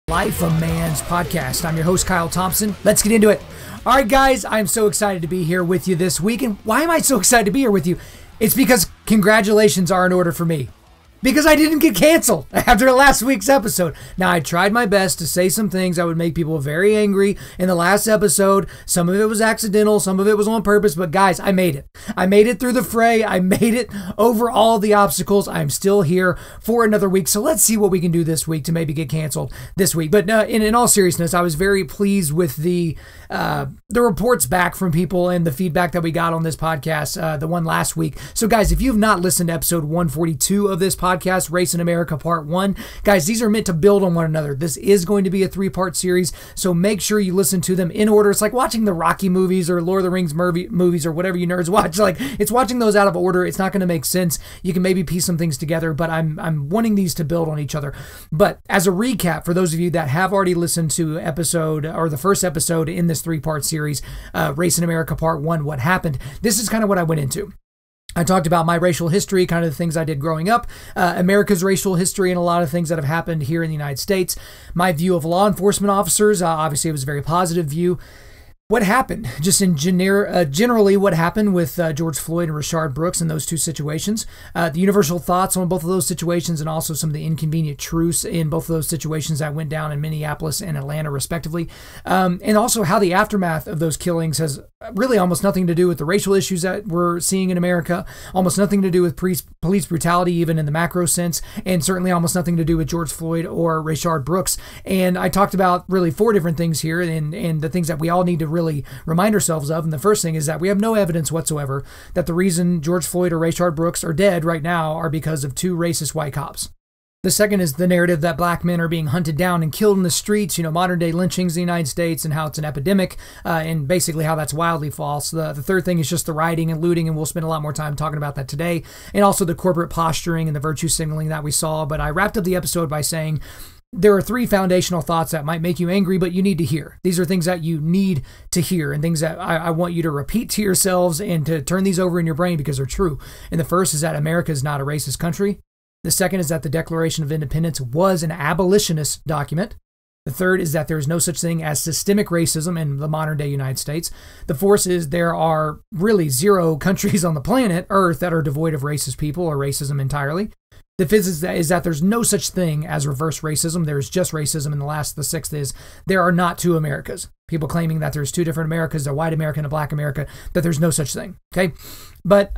Life of Man's podcast. I'm your host, Kyle Thompson. Let's get into it. All right, guys, I'm so excited to be here with you this week. And why am I so excited to be here with you? It's because congratulations are in order for me. Because I didn't get canceled after last week's episode. Now, I tried my best to say some things that would make people very angry in the last episode. Some of it was accidental. Some of it was on purpose. But guys, I made it. I made it through the fray. I made it over all the obstacles. I'm still here for another week. So let's see what we can do this week to maybe get canceled this week. But in all seriousness, I was very pleased with the reports back from people and the feedback that we got on this podcast, the one last week. So guys, if you've not listened to episode 142 of this podcast, Race in America Part 1. Guys, these are meant to build on one another. This is going to be a 3-part series, so make sure you listen to them in order. It's like watching the Rocky movies or Lord of the Rings movies or whatever you nerds watch. Like, it's watching those out of order. It's not going to make sense. You can maybe piece some things together, but I'm wanting these to build on each other. But as a recap, for those of you that have already listened to the first episode in this 3-part series, Race in America Part 1, What Happened, this is kind of what I went into. I talked about my racial history, kind of the things I did growing up, America's racial history, and a lot of things that have happened here in the United States. My view of law enforcement officers, obviously it was a very positive view. What happened, just in generally what happened with George Floyd and Rayshard Brooks in those two situations, the universal thoughts on both of those situations, and also some of the inconvenient truths in both of those situations that went down in Minneapolis and Atlanta, respectively, and also how the aftermath of those killings has really almost nothing to do with the racial issues that we're seeing in America, almost nothing to do with police brutality, even in the macro sense, and certainly almost nothing to do with George Floyd or Rayshard Brooks. And I talked about really 4 different things here, and the things that we all need to really remind ourselves of. And the first thing is that we have no evidence whatsoever that the reason George Floyd or Rayshard Brooks are dead right now are because of 2 racist white cops. The second is the narrative that black men are being hunted down and killed in the streets, modern day lynchings in the United States, and how it's an epidemic, and basically how that's wildly false. The third thing is just the rioting and looting, and we'll spend a lot more time talking about that today, and also the corporate posturing and the virtue signaling that we saw. But I wrapped up the episode by saying there are 3 foundational thoughts that might make you angry, but you need to hear. These are things that you need to hear, and things that I want you to repeat to yourselves and to turn these over in your brain because they're true. And the first is that America is not a racist country. The second is that the Declaration of Independence was an abolitionist document. The third is that there is no such thing as systemic racism in the modern day United States. The fourth is there are really 0 countries on the planet Earth that are devoid of racist people or racism entirely. The fifth is that there's no such thing as reverse racism. There's just racism. And the sixth is there are not 2 Americas. People claiming that there's 2 different Americas, a white America and a black America, that there's no such thing. Okay. But,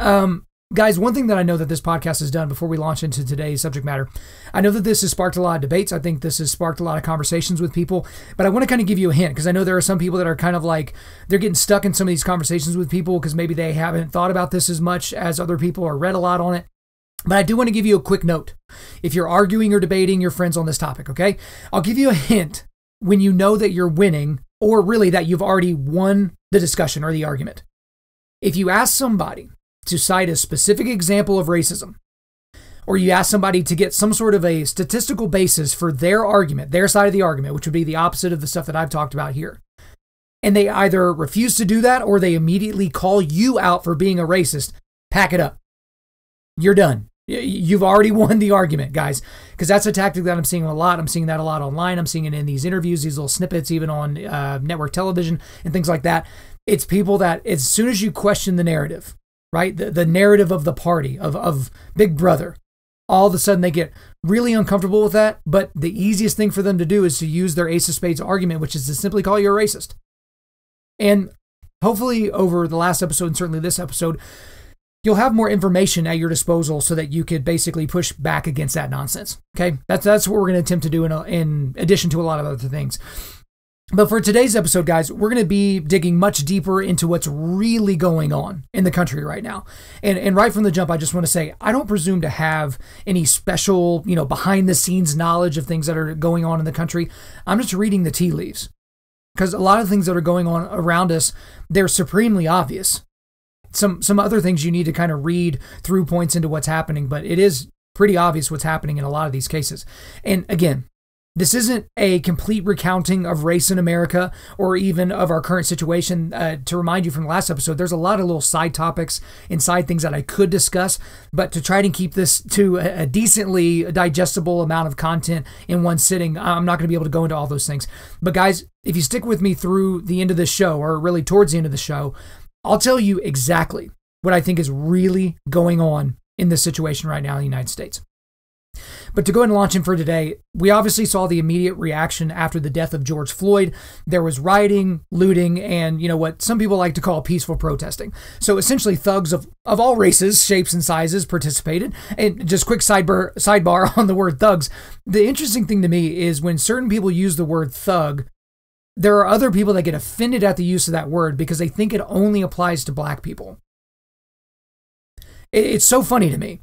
guys, one thing that I know that this podcast has done before we launch into today's subject matter, I know that this has sparked a lot of debates. I think this has sparked a lot of conversations with people, but I want to kind of give you a hint because I know there are some people that are kind of like, they're getting stuck in some of these conversations with people because maybe they haven't thought about this as much as other people or read a lot on it. But I do want to give you a quick note. If you're arguing or debating your friends on this topic, okay, I'll give you a hint when you know that you're winning, or really that you've already won the discussion or the argument. If you ask somebody to cite a specific example of racism, or you ask somebody to get some sort of a statistical basis for their argument, their side of the argument, which would be the opposite of the stuff that I've talked about here, and they either refuse to do that or they immediately call you out for being a racist, pack it up. You're done. You've already won the argument, guys, because that's a tactic that I'm seeing a lot. I'm seeing that a lot online. I'm seeing it in these interviews, these little snippets, even on network television and things like that. It's people that as soon as you question the narrative, right, the narrative of the party, of Big Brother, all of a sudden they get really uncomfortable with that. But the easiest thing for them to do is to use their Ace of Spades argument, which is to simply call you a racist. And hopefully over the last episode, and certainly this episode, you'll have more information at your disposal so that you could basically push back against that nonsense. Okay, that's what we're going to attempt to do in addition to a lot of other things. But for today's episode, guys, we're going to be digging much deeper into what's really going on in the country right now. And right from the jump, I just want to say, I don't presume to have any special, behind the scenes knowledge of things that are going on in the country. I'm just reading the tea leaves because a lot of things that are going on around us, they're supremely obvious. Some other things you need to kind of read through points into what's happening, but it is pretty obvious what's happening in a lot of these cases. And again, This isn't a complete recounting of race in America or even of our current situation. To remind you from the last episode, there's a lot of little side topics and side things that I could discuss, but to try to keep this to a decently digestible amount of content in one sitting, I'm not going to be able to go into all those things. But guys, if you stick with me through the end of the show, or really towards the end of the show, I'll tell you exactly what I think is really going on in this situation right now in the United States. But to go ahead and launch in for today, we obviously saw the immediate reaction after the death of George Floyd. There was rioting, looting, and what some people like to call peaceful protesting. So essentially thugs of all races, shapes, and sizes participated. And just quick sidebar on the word thugs. The interesting thing to me is when certain people use the word thug, there are other people that get offended at the use of that word because they think it only applies to black people. It's so funny to me.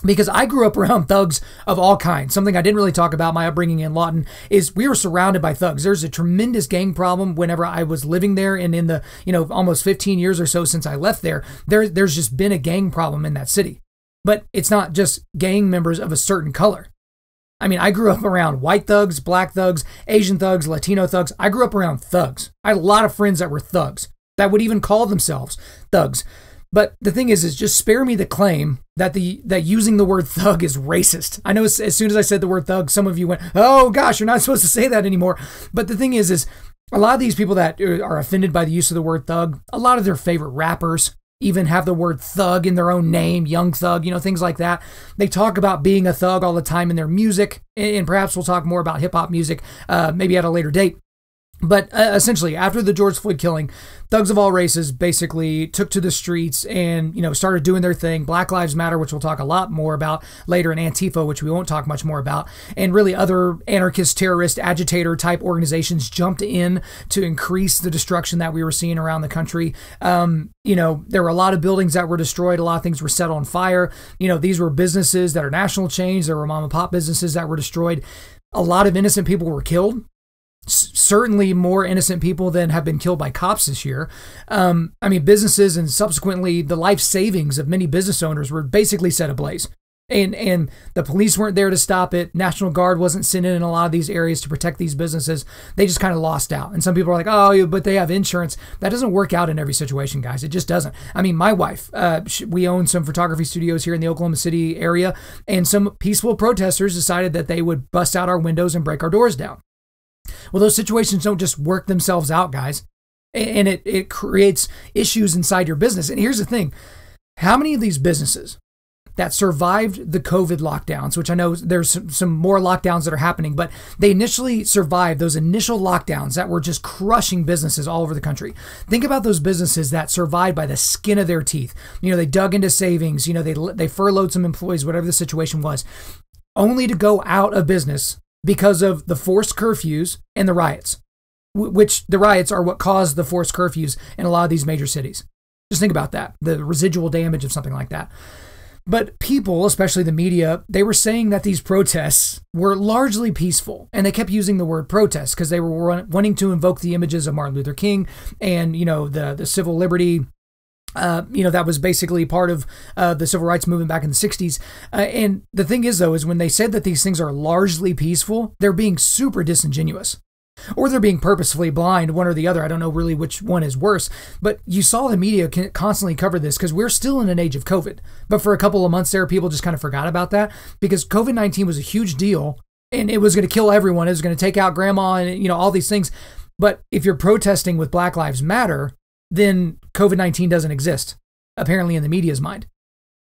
Because I grew up around thugs of all kinds. Something I didn't really talk about my upbringing in Lawton is we were surrounded by thugs. There's a tremendous gang problem whenever I was living there, and in the almost 15 years or so since I left there's just been a gang problem in that city. But it's not just gang members of a certain color. I mean, I grew up around white thugs, black thugs, Asian thugs, Latino thugs. I grew up around thugs. I had a lot of friends that were thugs that would even call themselves thugs. But the thing is just spare me the claim that using the word thug is racist. I know as soon as I said the word thug, some of you went, oh gosh, you're not supposed to say that anymore. But the thing is a lot of these people that are offended by the use of the word thug, a lot of their favorite rappers even have the word thug in their own name, Young Thug, things like that. They talk about being a thug all the time in their music, and perhaps we'll talk more about hip hop music maybe at a later date. But essentially, after the George Floyd killing, thugs of all races basically took to the streets and, started doing their thing. Black Lives Matter, which we'll talk a lot more about later, and Antifa, which we won't talk much more about. And really other anarchist, terrorist, agitator type organizations jumped in to increase the destruction that we were seeing around the country. There were a lot of buildings that were destroyed. A lot of things were set on fire. These were businesses that are national chains. There were mom and pop businesses that were destroyed. A lot of innocent people were killed. Certainly more innocent people than have been killed by cops this year. Businesses and subsequently the life savings of many business owners were basically set ablaze. And the police weren't there to stop it. National Guard wasn't sent in a lot of these areas to protect these businesses. They just kind of lost out. And some people are like, oh, but they have insurance. That doesn't work out in every situation, guys. It just doesn't. My wife, we own some photography studios here in the Oklahoma City area, and some peaceful protesters decided that they would bust out our windows and break our doors down. Well, those situations don't just work themselves out, guys. And it creates issues inside your business. And here's the thing. How many of these businesses that survived the COVID lockdowns, which I know there's some more lockdowns that are happening, but they initially survived those initial lockdowns that were just crushing businesses all over the country. Think about those businesses that survived by the skin of their teeth. They dug into savings, they furloughed some employees, whatever the situation was, only to go out of business because of the forced curfews and the riots, which the riots are what caused the forced curfews in a lot of these major cities. Just think about that, the residual damage of something like that. But people, especially the media, they were saying that these protests were largely peaceful. And they kept using the word protest because they were wanting to invoke the images of Martin Luther King and, the civil liberty that was basically part of the civil rights movement back in the 60s. And the thing is, though, is when they said that these things are largely peaceful, they're being super disingenuous. Or they're being purposefully blind, one or the other. I don't know really which one is worse. But you saw the media constantly cover this because we're still in an age of COVID. But for a couple of months there, people just kind of forgot about that because COVID-19 was a huge deal and it was going to kill everyone. It was going to take out grandma and, all these things. But if you're protesting with Black Lives Matter, then COVID-19 doesn't exist, apparently in the media's mind.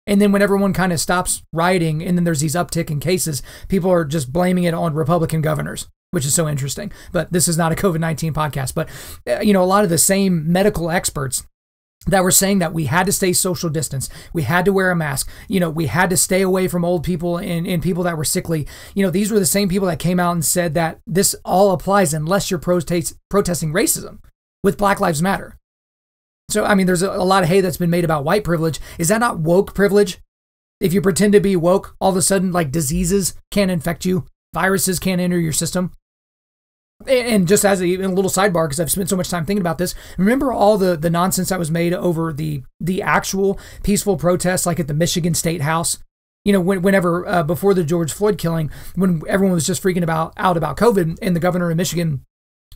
And then when everyone kind of stops rioting and then there's these uptick in cases, people are just blaming it on Republican governors, which is so interesting. But this is not a COVID-19 podcast. But, a lot of the same medical experts that were saying that we had to stay social distance, we had to wear a mask, we had to stay away from old people and people that were sickly. These were the same people that came out and said that this all applies unless you're protesting racism with Black Lives Matter. So, there's a lot of hay that's been made about white privilege. Is that not woke privilege? If you pretend to be woke, all of a sudden, like diseases can't infect you, viruses can't enter your system. And just as a little sidebar, because I've spent so much time thinking about this, remember all the nonsense that was made over the actual peaceful protests, like at the Michigan State House, Whenever before the George Floyd killing, when everyone was just freaking out about COVID, and the governor of Michigan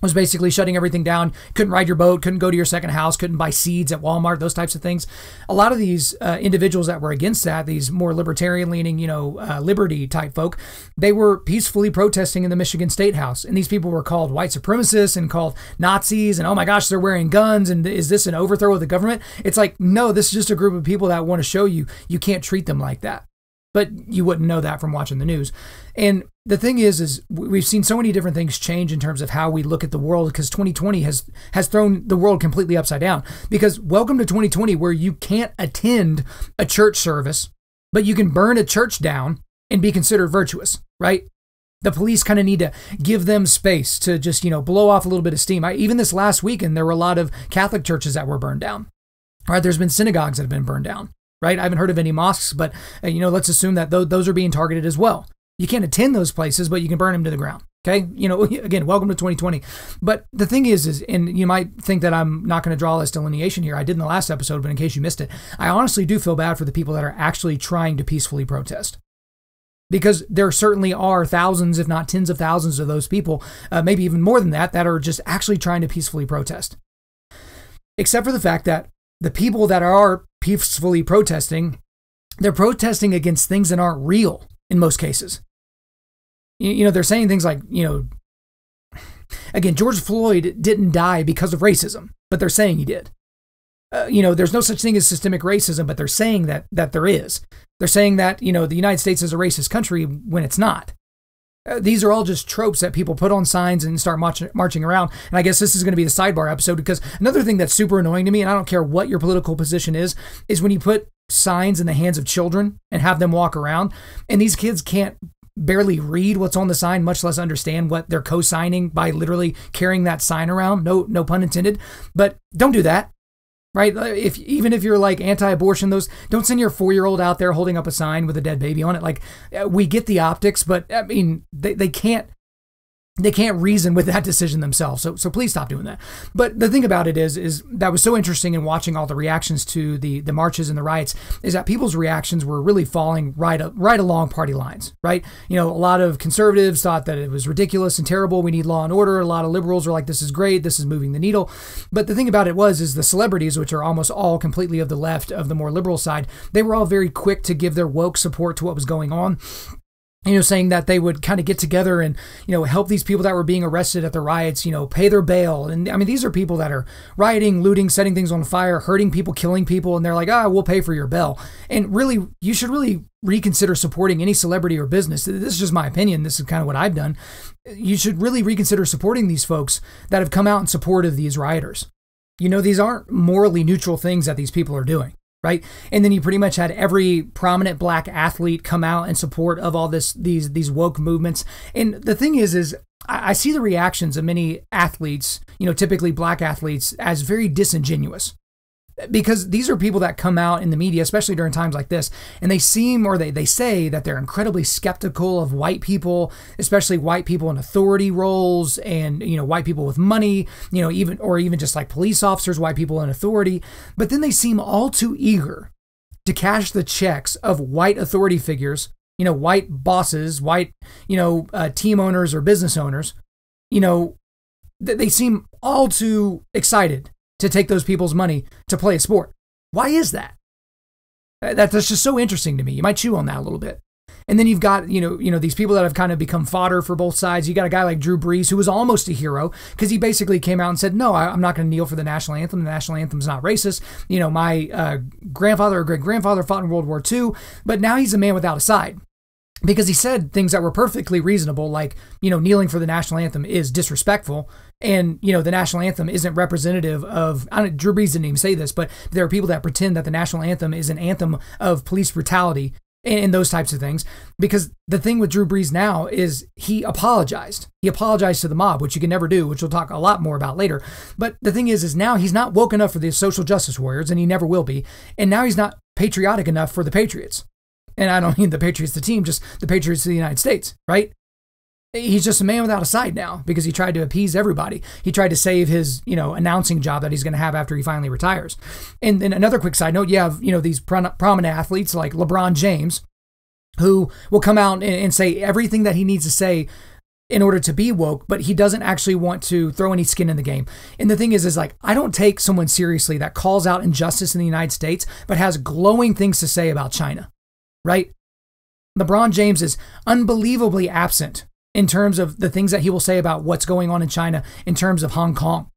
was basically shutting everything down, couldn't ride your boat, couldn't go to your second house, couldn't buy seeds at Walmart, those types of things. A lot of these individuals that were against that, these more libertarian-leaning, liberty type folk, they were peacefully protesting in the Michigan State House. And these people were called white supremacists and called Nazis, and oh my gosh, they're wearing guns, and is this an overthrow of the government? It's like, no, this is just a group of people that want to show you can't treat them like that. But you wouldn't know that from watching the news. And the thing is we've seen so many different things change in terms of how we look at the world, because 2020 has thrown the world completely upside down. Because welcome to 2020, where you can't attend a church service, but you can burn a church down and be considered virtuous, right? The police kind of need to give them space to just, blow off a little bit of steam. Even this last weekend, there were a lot of Catholic churches that were burned down. All right, there's been synagogues that have been burned down. Right? I haven't heard of any mosques, but let's assume that those are being targeted as well. You can't attend those places, but you can burn them to the ground. Okay? Again, welcome to 2020. But the thing is, and you might think that I'm not going to draw this delineation here. I did in the last episode, but in case you missed it, I honestly do feel bad for the people that are actually trying to peacefully protest. Because there certainly are thousands, if not tens of thousands of those people, maybe even more than that are just actually trying to peacefully protest. Except for the fact that the people that are peacefully protesting, they're protesting against things that aren't real in most cases. They're saying things like, again, George Floyd didn't die because of racism, but they're saying he did. There's no such thing as systemic racism, but they're saying that there is. They're saying that, the United States is a racist country when it's not. These are all just tropes that people put on signs and start marching around. And I guess this is going to be the sidebar episode, because another thing that's super annoying to me, and I don't care what your political position is when you put signs in the hands of children and have them walk around, and these kids can't barely read what's on the sign, much less understand what they're co-signing by literally carrying that sign around. No pun intended. But don't do that. Right? Even if you're like anti-abortion, don't send your 4-year-old out there holding up a sign with a dead baby on it. Like, we get the optics, but I mean, they can't reason with that decision themselves. So please stop doing that. But the thing about it is that was so interesting in watching all the reactions to the marches and the riots, is that people's reactions were really falling right along party lines, right? A lot of conservatives thought that it was ridiculous and terrible. We need law and order. A lot of liberals were like, this is great. This is moving the needle. But the thing about it is the celebrities, which are almost all completely of the left, of the more liberal side, they were all very quick to give their woke support to what was going on. Saying that they would kind of get together and, help these people that were being arrested at the riots, pay their bail. And I mean, these are people that are rioting, looting, setting things on fire, hurting people, killing people. And they're like, we'll pay for your bail. And really, you should really reconsider supporting any celebrity or business. This is just my opinion. This is kind of what I've done. You should really reconsider supporting these folks that have come out in support of these rioters. These aren't morally neutral things that these people are doing. Right. And then you pretty much had every prominent black athlete come out in support of all these woke movements. And the thing is I see the reactions of many athletes, typically black athletes, as very disingenuous. Because these are people that come out in the media, especially during times like this, and they say that they're incredibly skeptical of white people, especially white people in authority roles, and white people with money, even just like police officers, white people in authority. But then they seem all too eager to cash the checks of white authority figures, white bosses, white team owners or business owners. They seem all too excited to take those people's money to play a sport. Why is that? That's just so interesting to me. You might chew on that a little bit. And then you've got, these people that have kind of become fodder for both sides. You got a guy like Drew Brees, who was almost a hero, because he basically came out and said, no, I'm not going to kneel for the national anthem. The national anthem's not racist. My grandfather or great-grandfather fought in World War II, but now he's a man without a side. Because he said things that were perfectly reasonable, like, kneeling for the national anthem is disrespectful. And, the national anthem isn't representative of, Drew Brees didn't even say this, but there are people that pretend that the national anthem is an anthem of police brutality and those types of things. Because the thing with Drew Brees now is he apologized. He apologized to the mob, which you can never do, which we'll talk a lot more about later. But the thing is now he's not woke enough for the social justice warriors, and he never will be. And now he's not patriotic enough for the Patriots. And I don't mean the Patriots, the team, just the Patriots of the United States, right? He's just a man without a side now because he tried to appease everybody. He tried to save his, announcing job that he's going to have after he finally retires. And then another quick side note, you have, these prominent athletes like LeBron James, who will come out and say everything that he needs to say in order to be woke, but he doesn't actually want to throw any skin in the game. And the thing is like, I don't take someone seriously that calls out injustice in the United States, but has glowing things to say about China, right? LeBron James is unbelievably absent in terms of the things that he will say about what's going on in China in terms of Hong Kong.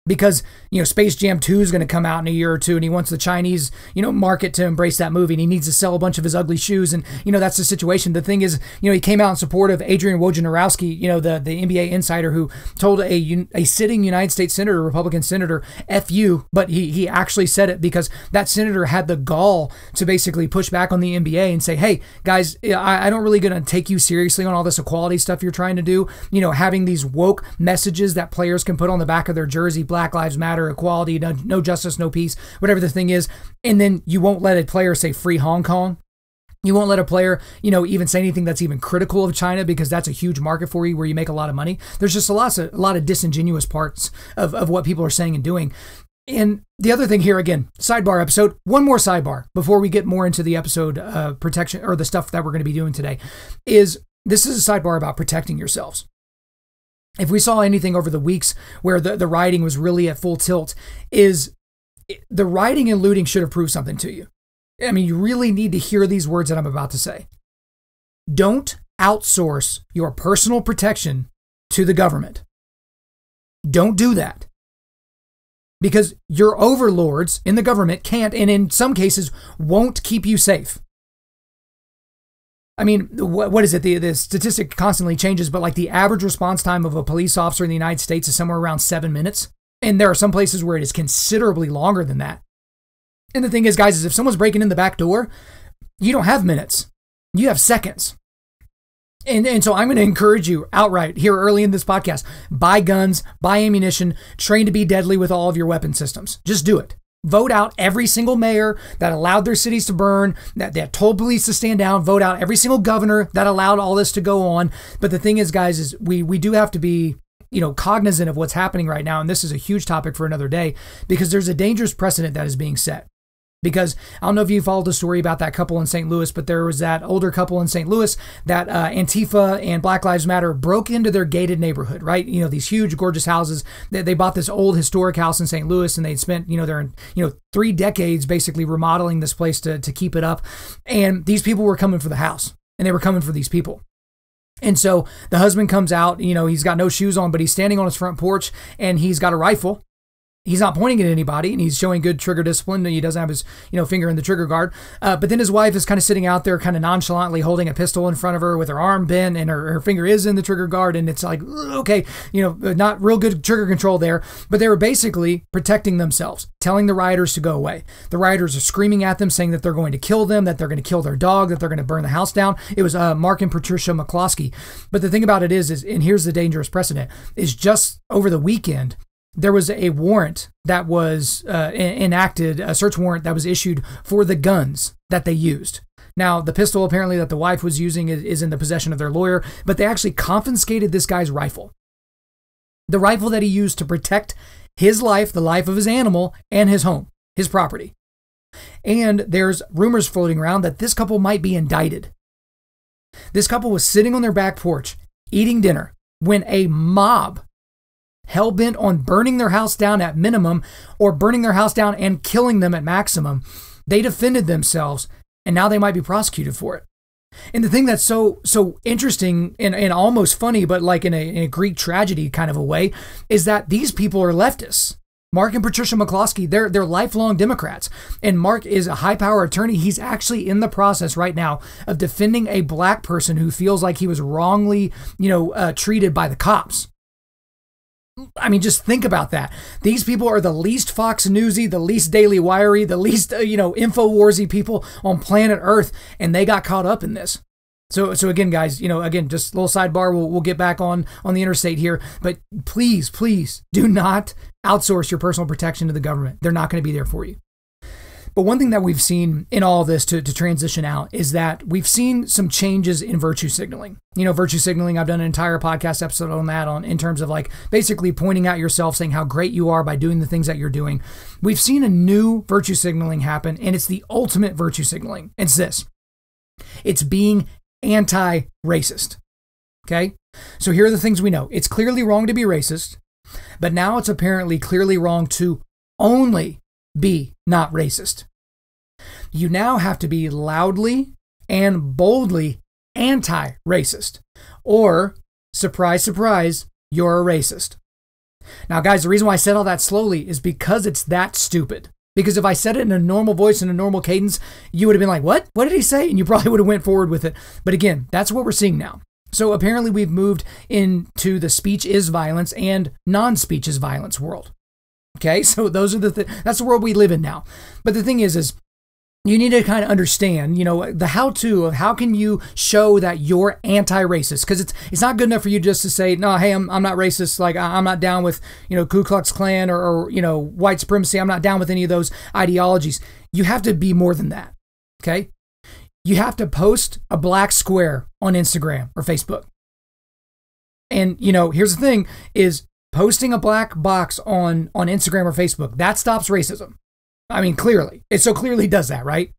Because, Space Jam 2 is going to come out in a year or two, and he wants the Chinese, market to embrace that movie, and he needs to sell a bunch of his ugly shoes. And, that's the situation. The thing is, he came out in support of Adrian Wojnarowski, the NBA insider who told a sitting United States senator, Republican senator, F you, but he actually said it because that senator had the gall to basically push back on the NBA and say, hey, guys, I don't really going to take you seriously on all this equality stuff you're trying to do. Having these woke messages that players can put on the back of their jersey, Black Lives Matter, equality, no justice, no peace, whatever the thing is. And then you won't let a player say free Hong Kong. You won't let a player, even say anything that's even critical of China because that's a huge market for you where you make a lot of money. There's just a lot of disingenuous parts of what people are saying and doing. And the other thing here, again, sidebar episode, one more sidebar before we get more into the episode protection or the stuff that we're going to be doing today, is this is a sidebar about protecting yourselves. If we saw anything over the weeks where the rioting was really at full tilt, is the rioting and looting should have proved something to you. I mean, you really need to hear these words that I'm about to say. Don't outsource your personal protection to the government. Don't do that. Because your overlords in the government can't, and in some cases, won't keep you safe. I mean, what is it? The statistic constantly changes, but like the average response time of a police officer in the United States is somewhere around 7 minutes. And there are some places where it is considerably longer than that. And the thing is, guys, is if someone's breaking in the back door, you don't have minutes. You have seconds. And so I'm going to encourage you outright here early in this podcast, buy guns, buy ammunition, train to be deadly with all of your weapon systems. Just do it. Vote out every single mayor that allowed their cities to burn, that told police to stand down. Vote out every single governor that allowed all this to go on. But the thing is, guys, is we do have to be, cognizant of what's happening right now. And this is a huge topic for another day because there's a dangerous precedent that is being set. Because I don't know if you followed the story about that couple in St. Louis, but there was that older couple in St. Louis that Antifa and Black Lives Matter broke into their gated neighborhood, right? These huge, gorgeous houses. They bought this old historic house in St. Louis, and they'd spent, their 3 decades basically remodeling this place to keep it up. And these people were coming for the house, and they were coming for these people. And so the husband comes out, he's got no shoes on, but he's standing on his front porch, and he's got a rifle. He's not pointing at anybody, and he's showing good trigger discipline. He doesn't have his, finger in the trigger guard. But then his wife is kind of sitting out there kind of nonchalantly holding a pistol in front of her with her arm bent, and her finger is in the trigger guard. And it's like, okay, not real good trigger control there. But they were basically protecting themselves, telling the rioters to go away. The rioters are screaming at them, saying that they're going to kill them, that they're going to kill their dog, that they're going to burn the house down. It was Mark and Patricia McCloskey. But the thing about it is, and here's the dangerous precedent, is just over the weekend, there was a warrant that was enacted, a search warrant that was issued for the guns that they used. Now, the pistol apparently that the wife was using is in the possession of their lawyer, but they actually confiscated this guy's rifle. The rifle that he used to protect his life, the life of his animal, and his home, his property. And there's rumors floating around that this couple might be indicted. This couple was sitting on their back porch, eating dinner, when a mob hell-bent on burning their house down at minimum or burning their house down and killing them at maximum, they defended themselves, and now they might be prosecuted for it. And the thing that's so interesting and almost funny, but like in a Greek tragedy kind of a way, is that these people are leftists. Mark and Patricia McCloskey, they're lifelong Democrats. And Mark is a high-power attorney. He's actually in the process right now of defending a black person who feels like he was wrongly, treated by the cops. I mean, just think about that. These people are the least Fox Newsy, the least Daily Wiry, the least, InfoWarsy people on planet Earth, and they got caught up in this. So again, guys, just a little sidebar. We'll get back on the interstate here, but please do not outsource your personal protection to the government. They're not going to be there for you. But one thing that we've seen in all of this to transition out is that we've seen some changes in virtue signaling. Virtue signaling, I've done an entire podcast episode on that in terms of like basically pointing out yourself, saying how great you are by doing the things that you're doing. We've seen a new virtue signaling happen, and it's the ultimate virtue signaling. It's this. It's being anti-racist. Okay? So here are the things we know. It's clearly wrong to be racist, but now it's apparently clearly wrong to only be not racist. You now have to be loudly and boldly anti-racist, or surprise, surprise, you're a racist. Now, guys, the reason why I said all that slowly is because it's that stupid. Because if I said it in a normal voice, in a normal cadence, you would have been like, what? What did he say? And you probably would have went forward with it. But again, that's what we're seeing now. So apparently we've moved into the speech is violence and non-speech is violence world. Okay, so those are that's the world we live in now. But the thing is you need to kind of understand, the how-to of how can you show that you're anti-racist, because it's not good enough for you just to say, no, hey, I'm not racist. Like I'm not down with, Ku Klux Klan or white supremacy. I'm not down with any of those ideologies. You have to be more than that. Okay. You have to post a black square on Instagram or Facebook. And, here's the thing is posting a black box on Instagram or Facebook, that stops racism. I mean, clearly. It so clearly does that, right?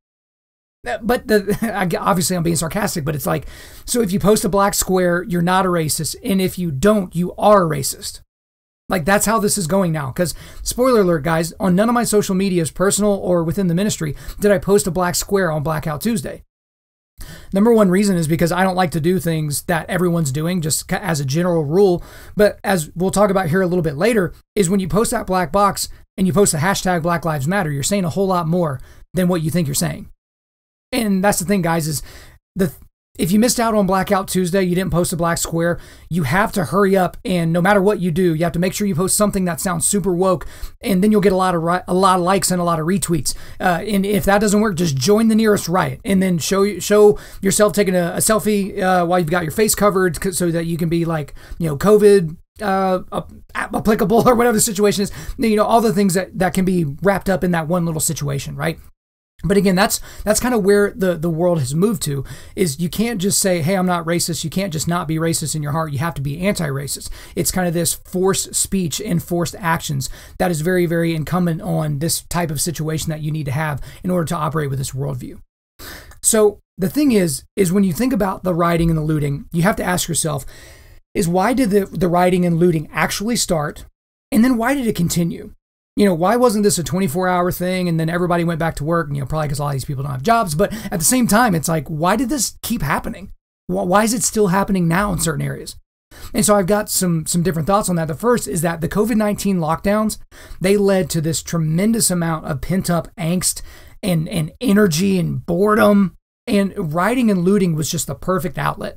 But obviously I'm being sarcastic, but it's like, so if you post a black square, you're not a racist. And if you don't, you are a racist. Like that's how this is going now. Because spoiler alert, guys, on none of my social medias, personal or within the ministry, did I post a black square on Blackout Tuesday. Number one reason is because I don't like to do things that everyone's doing, just as a general rule. But as we'll talk about here a little bit later, is when you post that black box and you post the hashtag Black Lives Matter, you're saying a whole lot more than what you think you're saying. And that's the thing, guys, is if you missed out on Blackout Tuesday, you didn't post a black square, you have to hurry up. And no matter what you do, you have to make sure you post something that sounds super woke. And then you'll get a lot of likes and a lot of retweets. And if that doesn't work, just join the nearest riot and then show yourself taking a selfie while you've got your face covered so that you can be like, COVID applicable or whatever the situation is. All the things that can be wrapped up in that one little situation, right? But again, that's kind of where the world has moved to, is you can't just say, hey, I'm not racist. You can't just not be racist in your heart. You have to be anti-racist. It's kind of this forced speech and forced actions that is very, very incumbent on this type of situation that you need to have in order to operate with this worldview. So the thing is when you think about the rioting and the looting, you have to ask yourself, is why did the rioting and looting actually start? And then why did it continue? Why wasn't this a 24-hour thing and then everybody went back to work? Probably because a lot of these people don't have jobs. But at the same time, it's like, why did this keep happening? Why is it still happening now in certain areas? And so I've got some different thoughts on that. The first is that the COVID-19 lockdowns, they led to this tremendous amount of pent-up angst and energy and boredom. And rioting and looting was just the perfect outlet.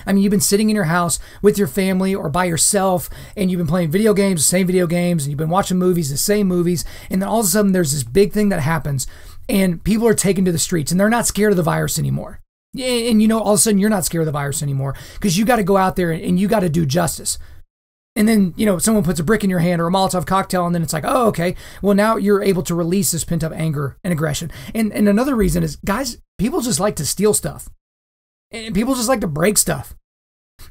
I mean, you've been sitting in your house with your family or by yourself, and you've been playing video games, the same video games, and you've been watching movies, the same movies, and then all of a sudden there's this big thing that happens, and people are taken to the streets, and they're not scared of the virus anymore. And all of a sudden you're not scared of the virus anymore because you got to go out there and you got to do justice. And then, someone puts a brick in your hand or a Molotov cocktail, and then it's like, oh, okay, well, now you're able to release this pent-up anger and aggression. And another reason is, guys, people just like to steal stuff. And people just like to break stuff.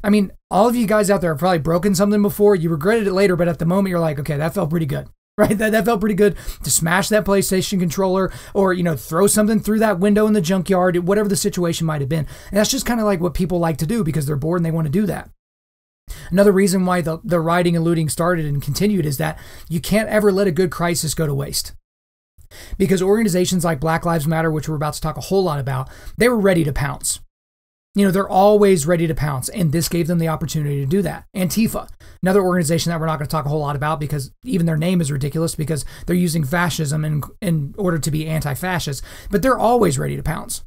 I mean, all of you guys out there have probably broken something before. You regretted it later, but at the moment you're like, okay, that felt pretty good, right? That felt pretty good to smash that PlayStation controller or, throw something through that window in the junkyard, whatever the situation might have been. And that's just kind of like what people like to do because they're bored and they want to do that. Another reason why the rioting and looting started and continued is that you can't ever let a good crisis go to waste. Because organizations like Black Lives Matter, which we're about to talk a whole lot about, they were ready to pounce. They're always ready to pounce, and this gave them the opportunity to do that. Antifa, another organization that we're not going to talk a whole lot about because even their name is ridiculous because they're using fascism in order to be anti-fascist, but they're always ready to pounce.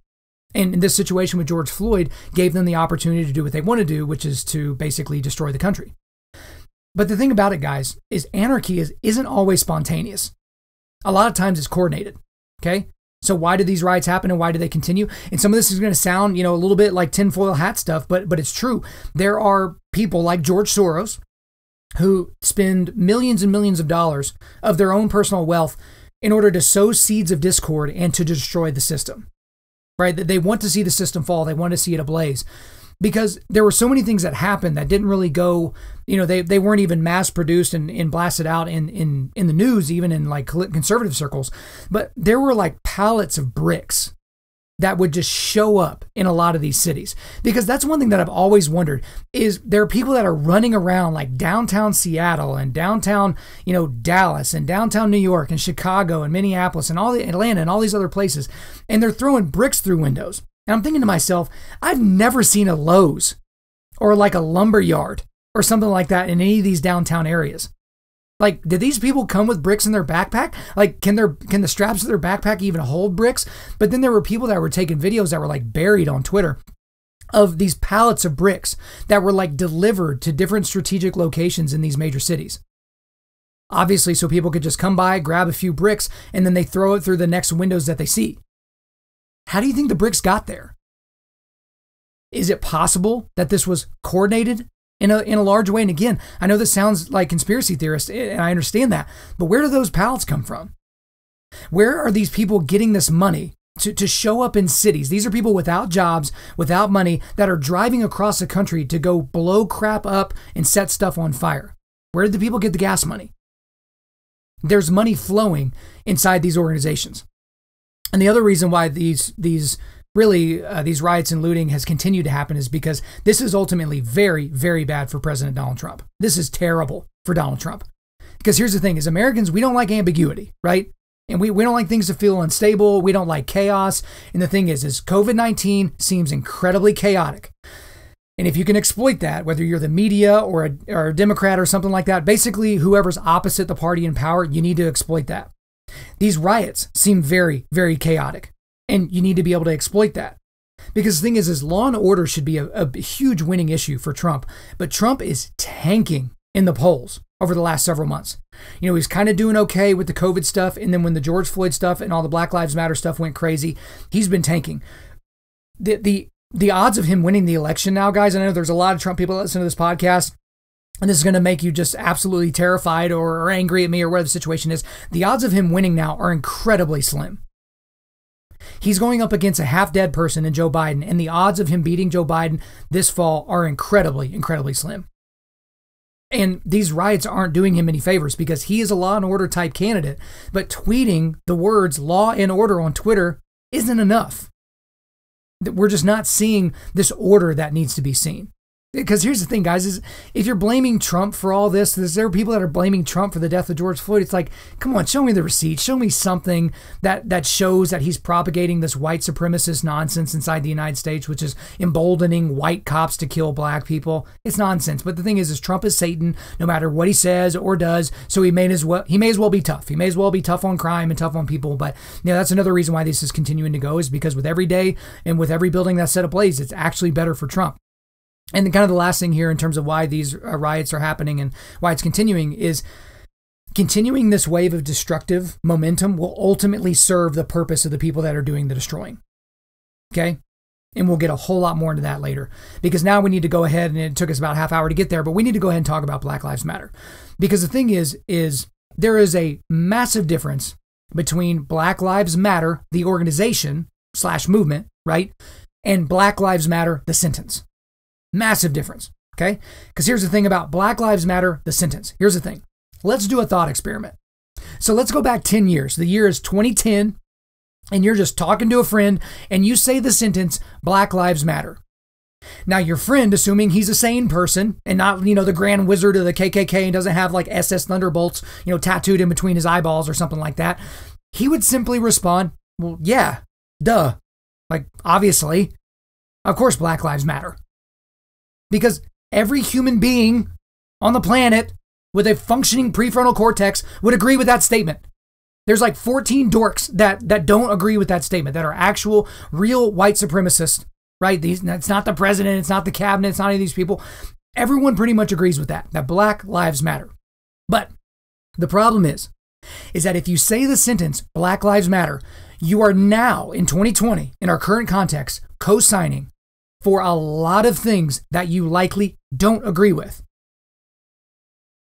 And in this situation with George Floyd, gave them the opportunity to do what they want to do, which is to basically destroy the country. But the thing about it, guys, is anarchy isn't always spontaneous. A lot of times it's coordinated, okay? So why did these riots happen and why do they continue? And some of this is going to sound, a little bit like tinfoil hat stuff, but it's true. There are people like George Soros who spend millions and millions of dollars of their own personal wealth in order to sow seeds of discord and to destroy the system, right? They want to see the system fall. They want to see it ablaze. Because there were so many things that happened that didn't really go, they weren't even mass produced and blasted out in the news, even in like conservative circles. But there were like pallets of bricks that would just show up in a lot of these cities. Because that's one thing that I've always wondered is there are people that are running around like downtown Seattle and downtown, Dallas and downtown New York and Chicago and Minneapolis and Atlanta and all these other places. And they're throwing bricks through windows. And I'm thinking to myself, I've never seen a Lowe's or like a lumber yard or something like that in any of these downtown areas. Like, did these people come with bricks in their backpack? Like, can the straps of their backpack even hold bricks? But then there were people that were taking videos that were like buried on Twitter of these pallets of bricks that were like delivered to different strategic locations in these major cities. Obviously, so people could just come by, grab a few bricks, and then they throw it through the next windows that they see. How do you think the bricks got there? Is it possible that this was coordinated in a large way? And again, I know this sounds like conspiracy theorist, and I understand that, but where do those pallets come from? Where are these people getting this money to show up in cities? These are people without jobs, without money, that are driving across the country to go blow crap up and set stuff on fire. Where did the people get the gas money? There's money flowing inside these organizations. And the other reason why these riots and looting has continued to happen is because this is ultimately very, very bad for President Donald Trump. This is terrible for Donald Trump. Because here's the thing, as Americans, we don't like ambiguity, right? And we don't like things to feel unstable. We don't like chaos. And the thing is COVID-19 seems incredibly chaotic. And if you can exploit that, whether you're the media or a Democrat or something like that, basically whoever's opposite the party in power, you need to exploit that. These riots seem very, very chaotic. And you need to be able to exploit that. Because the thing is law and order should be a huge winning issue for Trump. But Trump is tanking in the polls over the last several months. He's kind of doing okay with the COVID stuff. And then when the George Floyd stuff and all the Black Lives Matter stuff went crazy, he's been tanking. The odds of him winning the election now, guys, I know there's a lot of Trump people that listen to this podcast, and this is going to make you just absolutely terrified or angry at me or whatever the situation is. The odds of him winning now are incredibly slim. He's going up against a half-dead person in Joe Biden, and the odds of him beating Joe Biden this fall are incredibly, incredibly slim. And these riots aren't doing him any favors because he is a law and order type candidate, but tweeting the words law and order on Twitter isn't enough. We're just not seeing this order that needs to be seen. Because here's the thing, guys, is if you're blaming Trump for all this, there are people that are blaming Trump for the death of George Floyd. It's like, come on, show me the receipts. Show me something that shows that he's propagating this white supremacist nonsense inside the United States, which is emboldening white cops to kill black people. It's nonsense. But the thing is Trump is Satan, no matter what he says or does. So he may as well be tough. He may as well be tough on crime and tough on people. But that's another reason why this is continuing to go, is because with every day and with every building that's set ablaze, it's actually better for Trump. And kind of the last thing here in terms of why these riots are happening and why it's continuing is continuing this wave of destructive momentum will ultimately serve the purpose of the people that are doing the destroying. Okay? And we'll get a whole lot more into that later, because now we need to go ahead, and it took us about a half hour to get there, but we need to go ahead and talk about Black Lives Matter. Because the thing is there is a massive difference between Black Lives Matter, the organization / movement, right? And Black Lives Matter, the sentence. Massive difference, okay? Because here's the thing about Black Lives Matter, the sentence. Here's the thing. Let's do a thought experiment. So let's go back 10 years. The year is 2010, and you're just talking to a friend, and you say the sentence, Black Lives Matter. Now, your friend, assuming he's a sane person and not, the grand wizard of the KKK and doesn't have like SS Thunderbolts, tattooed in between his eyeballs or something like that, he would simply respond, well, yeah, duh. Like, obviously, of course, Black Lives Matter. Because every human being on the planet with a functioning prefrontal cortex would agree with that statement. There's like 14 dorks that don't agree with that statement, that are actual, real white supremacists, right? It's not the president, it's not the cabinet, it's not any of these people. Everyone pretty much agrees with that Black Lives Matter. But the problem is that if you say the sentence, Black Lives Matter, you are now, in 2020, in our current context, co-signing for a lot of things that you likely don't agree with.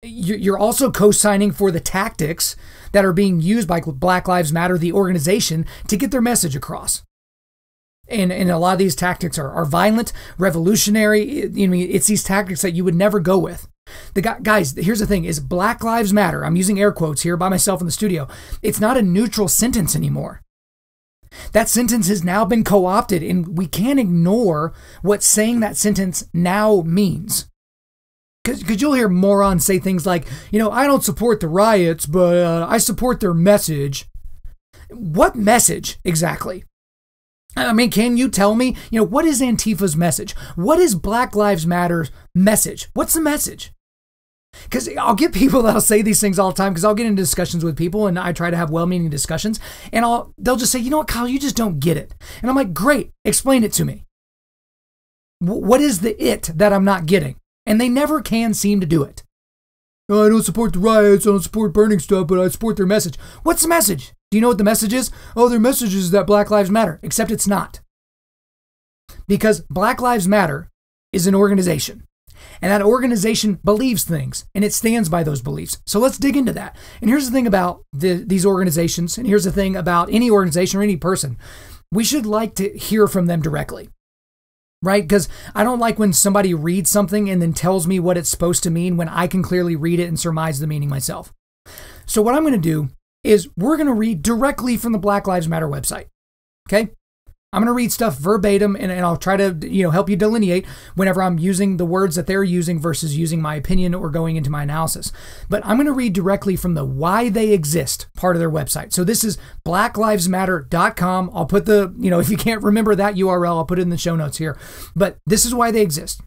You're also co-signing for the tactics that are being used by Black Lives Matter, the organization, to get their message across. And a lot of these tactics are violent, revolutionary. It's these tactics that you would never go with. Guys, here's the thing, is Black Lives Matter, I'm using air quotes here by myself in the studio, it's not a neutral sentence anymore. That sentence has now been co-opted, and we can't ignore what saying that sentence now means. Because you'll hear morons say things like, I don't support the riots, but I support their message. What message exactly? I mean, can you tell me, what is Antifa's message? What is Black Lives Matter's message? What's the message? Because I'll get people that'll say these things all the time, because I'll get into discussions with people and I try to have well-meaning discussions, and they'll just say, Kyle, you just don't get it. And I'm like, great, explain it to me. What is the it that I'm not getting? And they never can seem to do it. Oh, I don't support the riots, I don't support burning stuff, but I support their message. What's the message? Do you know what the message is? Oh, their message is that Black Lives Matter, except it's not. Because Black Lives Matter is an organization. And that organization believes things, and it stands by those beliefs. So let's dig into that. And here's the thing about these organizations, and here's the thing about any organization or any person. We should like to hear from them directly, right? Because I don't like when somebody reads something and then tells me what it's supposed to mean when I can clearly read it and surmise the meaning myself. So what I'm going to do is we're going to read directly from the Black Lives Matter website, okay? I'm going to read stuff verbatim, and I'll try to, help you delineate whenever I'm using the words that they're using versus using my opinion or going into my analysis. But I'm going to read directly from the why they exist part of their website. So this is blacklivesmatter.com. I'll put if you can't remember that URL, I'll put it in the show notes here. But this is why they exist.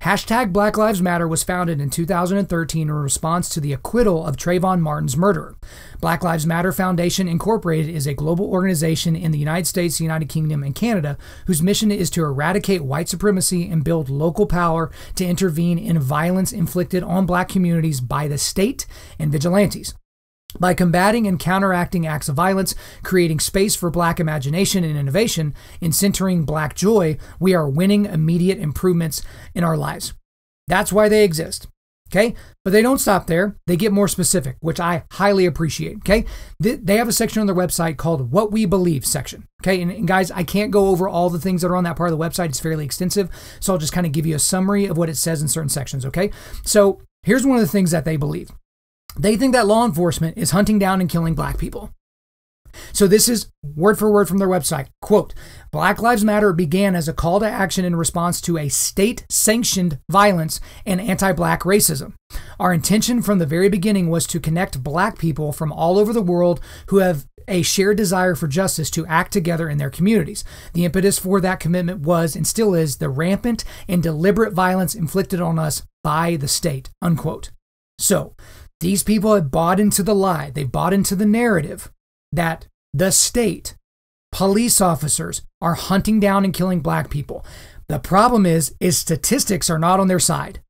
Hashtag Black Lives Matter was founded in 2013 in response to the acquittal of Trayvon Martin's murderer. Black Lives Matter Foundation Incorporated is a global organization in the United States, the United Kingdom, and Canada whose mission is to eradicate white supremacy and build local power to intervene in violence inflicted on Black communities by the state and vigilantes. By combating and counteracting acts of violence, creating space for Black imagination and innovation, and centering Black joy, we are winning immediate improvements in our lives. That's why they exist. Okay? But they don't stop there. They get more specific, which I highly appreciate. Okay? They have a section on their website called What We Believe section. Okay? And guys, I can't go over all the things that are on that part of the website. It's fairly extensive. So I'll just kind of give you a summary of what it says in certain sections. Okay? So here's one of the things that they believe. They think that law enforcement is hunting down and killing Black people. So this is word for word from their website. Quote, Black Lives Matter began as a call to action in response to a state-sanctioned violence and anti-Black racism. Our intention from the very beginning was to connect Black people from all over the world who have a shared desire for justice to act together in their communities. The impetus for that commitment was, and still is, the rampant and deliberate violence inflicted on us by the state, unquote. So, these people have bought into the lie. They've bought into the narrative that the state, police officers are hunting down and killing Black people. The problem is statistics are not on their side.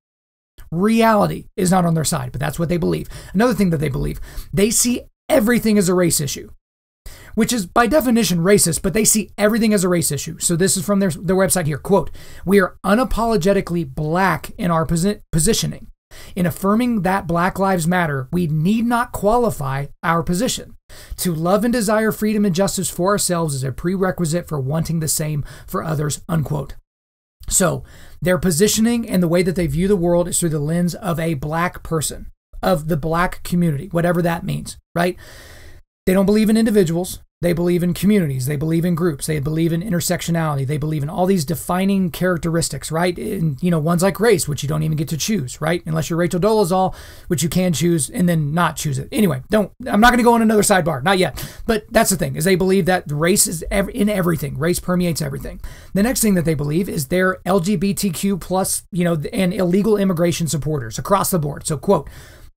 Reality is not on their side, but that's what they believe. Another thing that they believe, they see everything as a race issue, which is by definition racist, but they see everything as a race issue. So this is from their website here. Quote, we are unapologetically Black in our positioning. In affirming that Black Lives Matter, we need not qualify our position. To love and desire freedom and justice for ourselves is a prerequisite for wanting the same for others, unquote. So their positioning and the way that they view the world is through the lens of a Black person, of the Black community, whatever that means, right? They don't believe in individuals. They believe in communities. They believe in groups. They believe in intersectionality. They believe in all these defining characteristics, right? And, ones like race, which you don't even get to choose, right? Unless you're Rachel Dolezal, which you can choose and then not choose it. Anyway, I'm not going to go on another sidebar, not yet. But that's the thing, is they believe that race is in everything. Race permeates everything. The next thing that they believe is they're LGBTQ plus, and illegal immigration supporters across the board. So, quote,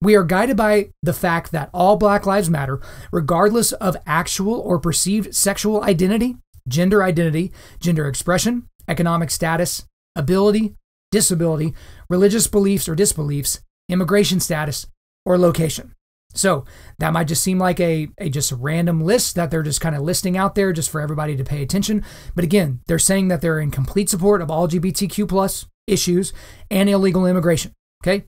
we are guided by the fact that all Black lives matter, regardless of actual or perceived sexual identity, gender expression, economic status, ability, disability, religious beliefs or disbeliefs, immigration status, or location. So that might just seem like a just random list that they're just kind of listing out there just for everybody to pay attention. But again, they're saying that they're in complete support of LGBTQ plus issues and illegal immigration. Okay.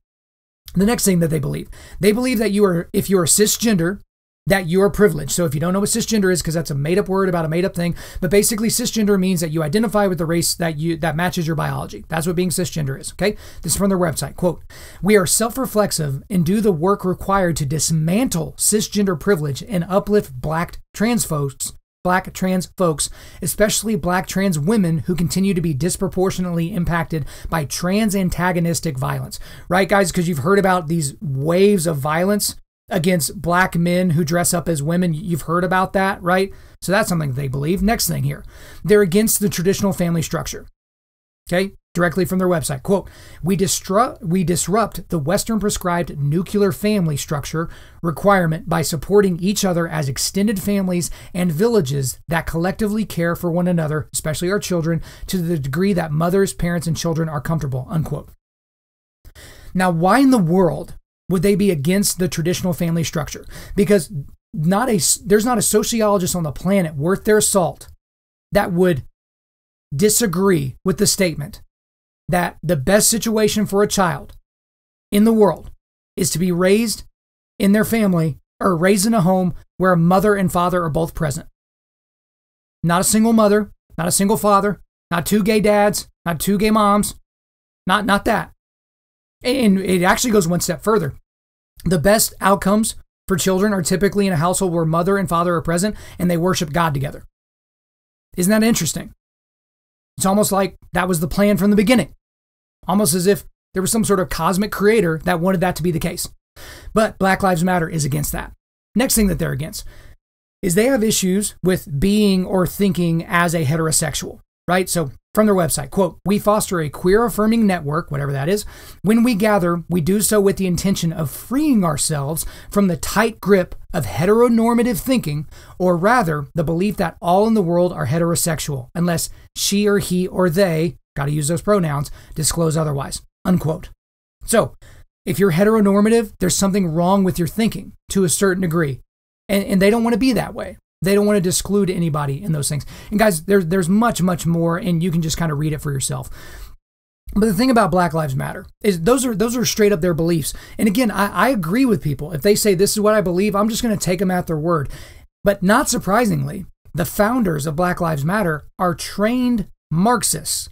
The next thing that they believe that if you are cisgender, that you are privileged. So if you don't know what cisgender is, because that's a made up word about a made up thing, but basically cisgender means that you identify with the race that matches your biology. That's what being cisgender is. Okay. This is from their website. Quote, we are self-reflexive and do the work required to dismantle cisgender privilege and uplift Black trans folks Black trans folks, especially Black trans women who continue to be disproportionately impacted by trans antagonistic violence. Right, guys? Because you've heard about these waves of violence against Black men who dress up as women. You've heard about that, right? So that's something they believe. Next thing here, they're against the traditional family structure. Okay, directly from their website. Quote, we disrupt the Western prescribed nuclear family structure requirement by supporting each other as extended families and villages that collectively care for one another, especially our children, to the degree that mothers, parents, and children are comfortable, unquote. Now, why in the world would they be against the traditional family structure? Because there's not a sociologist on the planet worth their salt that would disagree with the statement that the best situation for a child in the world is to be raised in their family or raised in a home where a mother and father are both present. Not a single mother, not a single father, not two gay dads, not two gay moms, not that. And it actually goes one step further. The best outcomes for children are typically in a household where mother and father are present and they worship God together. Isn't that interesting? It's almost like that was the plan from the beginning. Almost as if there was some sort of cosmic creator that wanted that to be the case. But Black Lives Matter is against that. Next thing that they're against is they have issues with being or thinking as a heterosexual, right? So from their website, quote, we foster a queer affirming network, whatever that is. When we gather, we do so with the intention of freeing ourselves from the tight grip of heteronormative thinking, or rather the belief that all in the world are heterosexual, unless she or he or they, got to use those pronouns, disclose otherwise, unquote. So if you're heteronormative, there's something wrong with your thinking to a certain degree, and they don't want to be that way. They don't want to disclude anybody in those things. And guys, there's much, much more, and you can just kind of read it for yourself. But the thing about Black Lives Matter is those are straight up their beliefs. And again, I agree with people. If they say this is what I believe, I'm just going to take them at their word. But not surprisingly, the founders of Black Lives Matter are trained Marxists.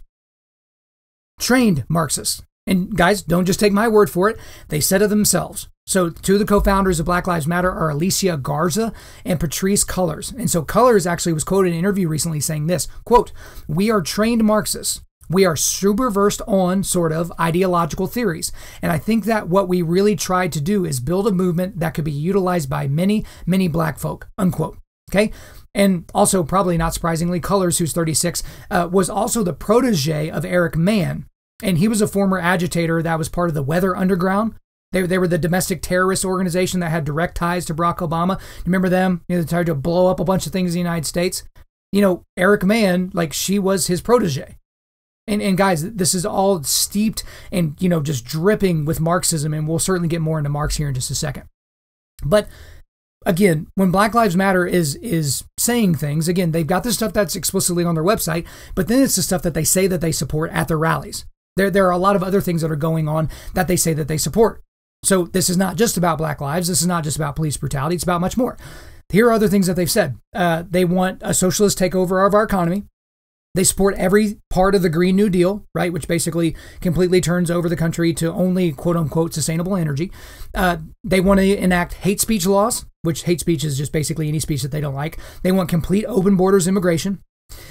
Trained Marxists. And guys, don't just take my word for it. They said it themselves. So two of the co-founders of Black Lives Matter are Alicia Garza and Patrisse Cullors. And so Cullors actually was quoted in an interview recently saying this, quote, we are trained Marxists. We are super versed on sort of ideological theories. And I think that what we really tried to do is build a movement that could be utilized by many, many Black folk, unquote. Okay. And also, probably not surprisingly, Cullors, who's 36, was also the protege of Eric Mann. And he was a former agitator that was part of the Weather Underground. They were the domestic terrorist organization that had direct ties to Barack Obama. Remember them? You know, they tried to blow up a bunch of things in the United States. You know, Eric Mann, like she was his protege. And guys, this is all steeped and, you know, just dripping with Marxism. And we'll certainly get more into Marx here in just a second. But again, when Black Lives Matter is saying things, again, they've got the stuff that's explicitly on their website, but then it's the stuff that they say that they support at their rallies. There are a lot of other things that are going on that they say that they support. So this is not just about Black lives. This is not just about police brutality. It's about much more. Here are other things that they've said. They want a socialist takeover of our economy. They support every part of the Green New Deal, right, which basically completely turns over the country to only quote-unquote sustainable energy. They want to enact hate speech laws, which hate speech is just basically any speech that they don't like. They want complete open borders immigration.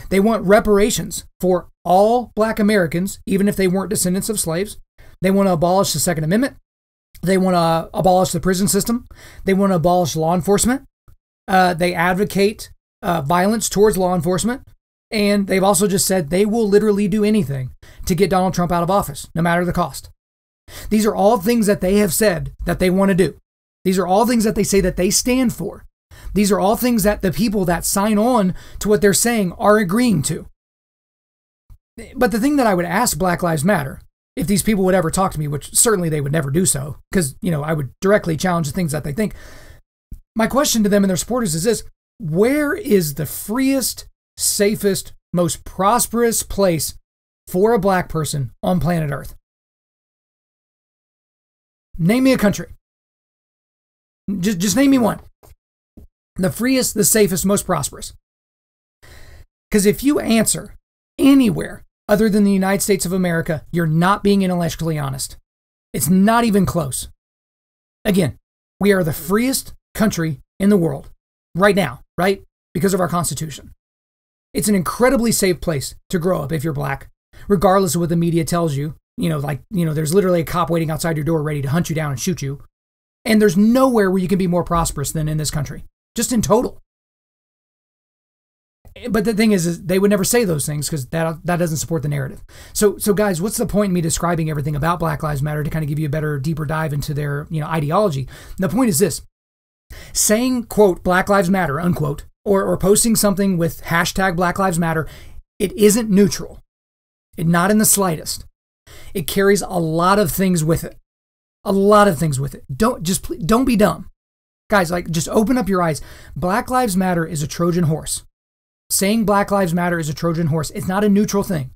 They want reparations for all Black Americans, even if they weren't descendants of slaves. They want to abolish the Second Amendment. They want to abolish the prison system. They want to abolish law enforcement. They advocate violence towards law enforcement. And they've also just said they will literally do anything to get Donald Trump out of office, no matter the cost. These are all things that they have said that they want to do. These are all things that they say that they stand for. These are all things that the people that sign on to what they're saying are agreeing to. But the thing that I would ask Black Lives Matter, if these people would ever talk to me, which certainly they would never do so, because, you know, I would directly challenge the things that they think. My question to them and their supporters is this: where is the freest, safest, most prosperous place for a Black person on planet Earth? Name me a country. Just name me one. The freest, the safest, most prosperous. Because if you answer anywhere other than the United States of America, you're not being intellectually honest. It's not even close. Again, we are the freest country in the world right now, right? because of our Constitution. It's an incredibly safe place to grow up if you're black, regardless of what the media tells you. There's literally a cop waiting outside your door ready to hunt you down and shoot you. And there's nowhere where you can be more prosperous than in this country, just in total. But the thing is they would never say those things because that doesn't support the narrative. So guys, what's the point in me describing everything about Black Lives Matter to kind of give you a better, deeper dive into their, ideology? The point is this: saying, quote, Black Lives Matter, unquote, or posting something with hashtag Black Lives Matter, it isn't neutral. Not in the slightest. It carries a lot of things with it. A lot of things with it. Don't be dumb. Guys, just open up your eyes. Black Lives Matter is a Trojan horse. Saying Black Lives Matter is a Trojan horse. It's not a neutral thing.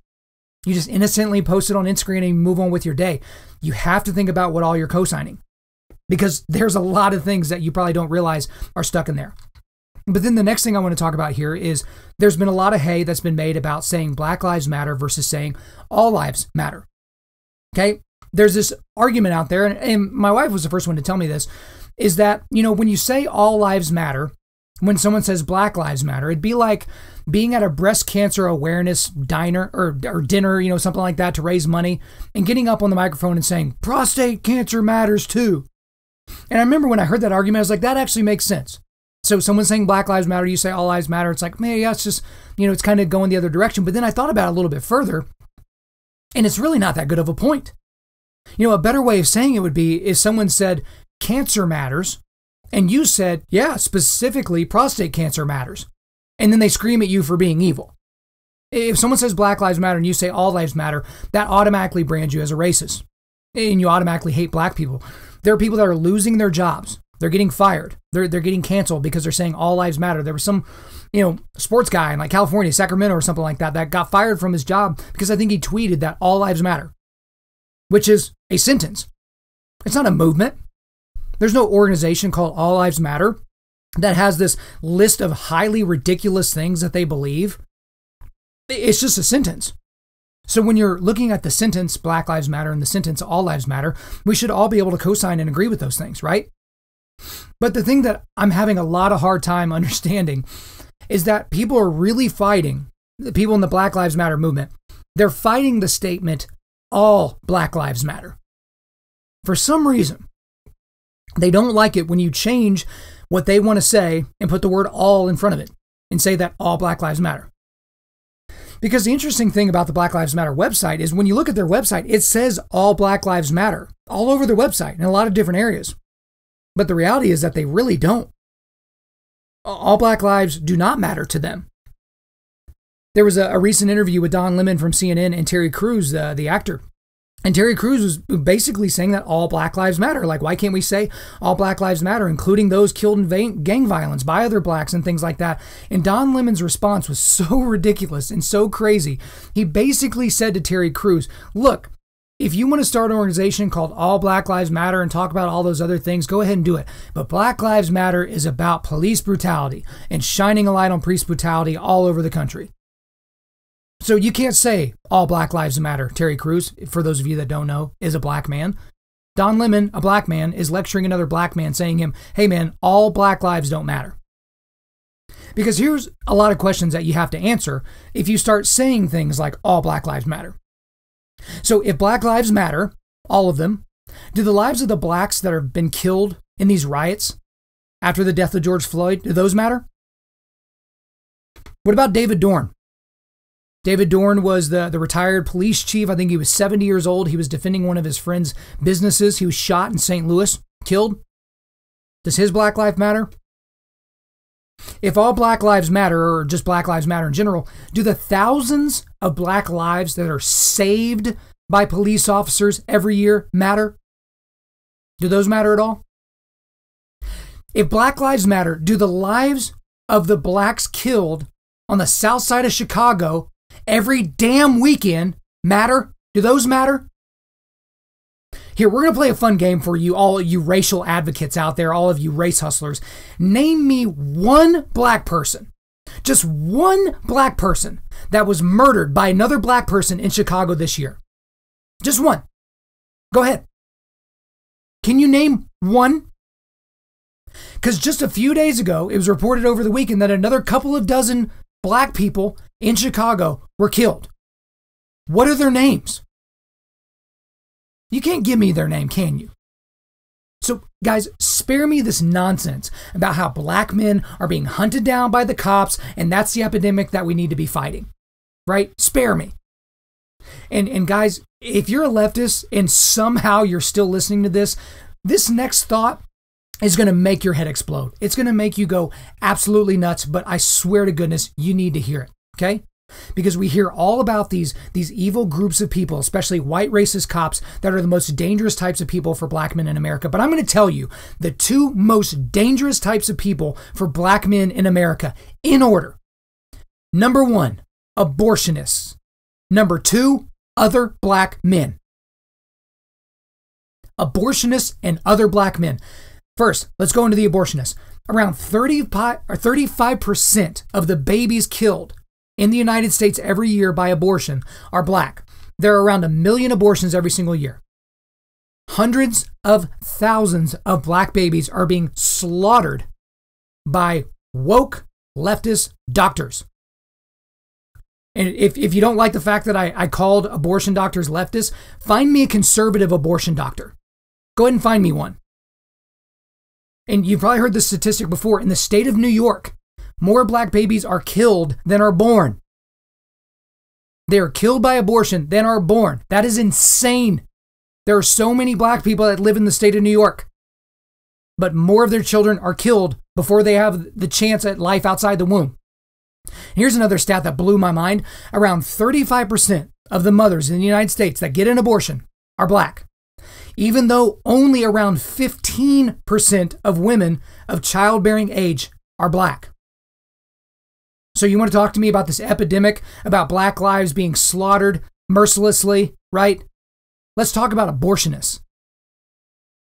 You just innocently post it on Instagram and move on with your day. You have to think about what all you're co-signing, because there's a lot of things that you probably don't realize are stuck in there. But then the next thing I want to talk about here is there's been a lot of hay that's been made about saying Black Lives Matter versus saying all lives matter. Okay? There's this argument out there, and my wife was the first one to tell me this, is that, when you say all lives matter, when someone says Black Lives Matter, it'd be like being at a breast cancer awareness diner or dinner, something like that, to raise money, and getting up on the microphone and saying, prostate cancer matters too. And I remember when I heard that argument, I was like, that actually makes sense. So someone's saying Black Lives Matter, you say all lives matter. It's like, man, yeah, it's just, it's kind of going the other direction. But then I thought about it a little bit further, and it's really not that good of a point. A better way of saying it would be if someone said cancer matters, and you said, yeah, specifically prostate cancer matters. And then they scream at you for being evil. If someone says Black Lives Matter and you say all lives matter, that automatically brands you as a racist. And you automatically hate black people. There are people that are losing their jobs. They're getting fired. They're getting canceled because they're saying all lives matter. There was some, sports guy in California, Sacramento or something like that got fired from his job because I think he tweeted that all lives matter, which is a sentence. It's not a movement. There's no organization called All Lives Matter that has this list of highly ridiculous things that they believe. It's just a sentence. So when you're looking at the sentence, Black Lives Matter, and the sentence, All Lives Matter, we should all be able to co-sign and agree with those things, right? But the thing that I'm having a lot of hard time understanding is that people are really fighting, the people in the Black Lives Matter movement, they're fighting the statement, all Black Lives Matter. For some reason, they don't like it when you change what they want to say and put the word all in front of it and say that all Black Lives Matter. Because the interesting thing about the Black Lives Matter website is when you look at their website, it says all Black Lives Matter all over their website in a lot of different areas. But the reality is that they really don't. All Black lives do not matter to them. There was a recent interview with Don Lemon from CNN and Terry Crews, the actor. And Terry Crews was basically saying that all Black lives matter. Why can't we say all Black lives matter, including those killed in gang violence by other blacks and things like that? And Don Lemon's response was so ridiculous and so crazy. He basically said to Terry Crews, look, if you want to start an organization called All Black Lives Matter and talk about all those other things, go ahead and do it. But Black Lives Matter is about police brutality and shining a light on police brutality all over the country. So you can't say all Black lives matter. Terry Crews, for those of you that don't know, is a black man. Don Lemon, a black man, is lecturing another black man saying him, hey man, all black lives don't matter. Because here's a lot of questions that you have to answer if you start saying things like all Black lives matter. So if Black lives matter, all of them, do the lives of the blacks that have been killed in these riots after the death of George Floyd, do those matter? What about David Dorn? David Dorn was the retired police chief. I think he was 70 years old. He was defending one of his friend's businesses. He was shot in St. Louis, killed. Does his Black life matter? If all Black lives matter, or just Black lives matter in general, do the thousands of black lives that are saved by police officers every year matter? Do those matter at all? If Black lives matter, do the lives of the blacks killed on the south side of Chicago every damn weekend matter? Do those matter? Here, we're going to play a fun game for you, all you racial advocates out there, all of you race hustlers. Name me one black person, just one black person that was murdered by another black person in Chicago this year. Just one. Go ahead. Can you name one? Because just a few days ago, it was reported over the weekend that another couple of dozen black people in Chicago were killed. What are their names? You can't give me their name, can you? So, guys, spare me this nonsense about how black men are being hunted down by the cops, and that's the epidemic that we need to be fighting, right? Spare me. And guys, if you're a leftist and somehow you're still listening to this next thought is going to make your head explode. It's going to make you go absolutely nuts, but I swear to goodness, you need to hear it, okay? Because we hear all about these evil groups of people, especially white racist cops, that are the most dangerous types of people for black men in America. But I'm going to tell you the two most dangerous types of people for black men in America in order. Number 1, abortionists. Number 2, other black men. Abortionists and other black men. First, let's go into the abortionists. Around 35% of the babies killed in the United States every year by abortion are black. There are around 1 million abortions every single year. Hundreds of thousands of black babies are being slaughtered by woke leftist doctors. And if you don't like the fact that I called abortion doctors leftists, find me a conservative abortion doctor. Go ahead and find me one. And you've probably heard this statistic before. In the state of New York, more black babies are killed than are born. They are killed by abortion than are born. That is insane. There are so many black people that live in the state of New York, but more of their children are killed before they have the chance at life outside the womb. Here's another stat that blew my mind. Around 35% of the mothers in the United States that get an abortion are black, even though only around 15% of women of childbearing age are black. So you want to talk to me about this epidemic, about black lives being slaughtered mercilessly, right? Let's talk about abortionists.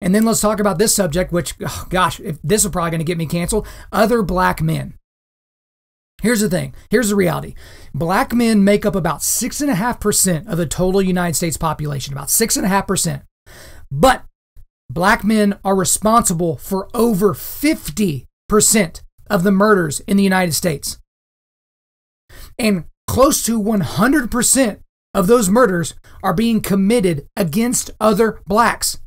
And then let's talk about this subject, which, oh gosh, this is probably going to get me canceled. Other black men. Here's the thing. Here's the reality. Black men make up about 6.5% of the total United States population, about 6.5%. But black men are responsible for over 50% of the murders in the United States. And close to 100% of those murders are being committed against other blacks.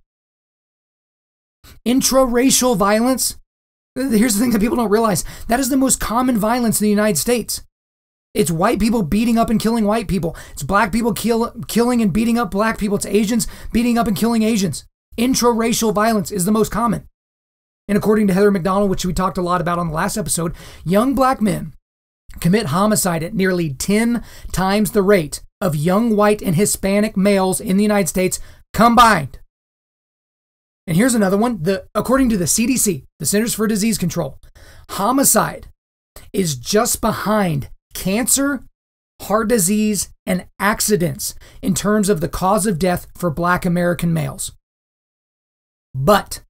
Intraracial violence, here's the thing that people don't realize, that is the most common violence in the United States. It's white people beating up and killing white people. It's black people killing and beating up black people. It's Asians beating up and killing Asians. Intraracial violence is the most common. And according to Heather McDonald, which we talked a lot about on the last episode, young black men commit homicide at nearly 10 times the rate of young white and Hispanic males in the United States combined. And here's another one. According to the CDC, the Centers for Disease Control, homicide is just behind cancer, heart disease, and accidents in terms of the cause of death for black American males. But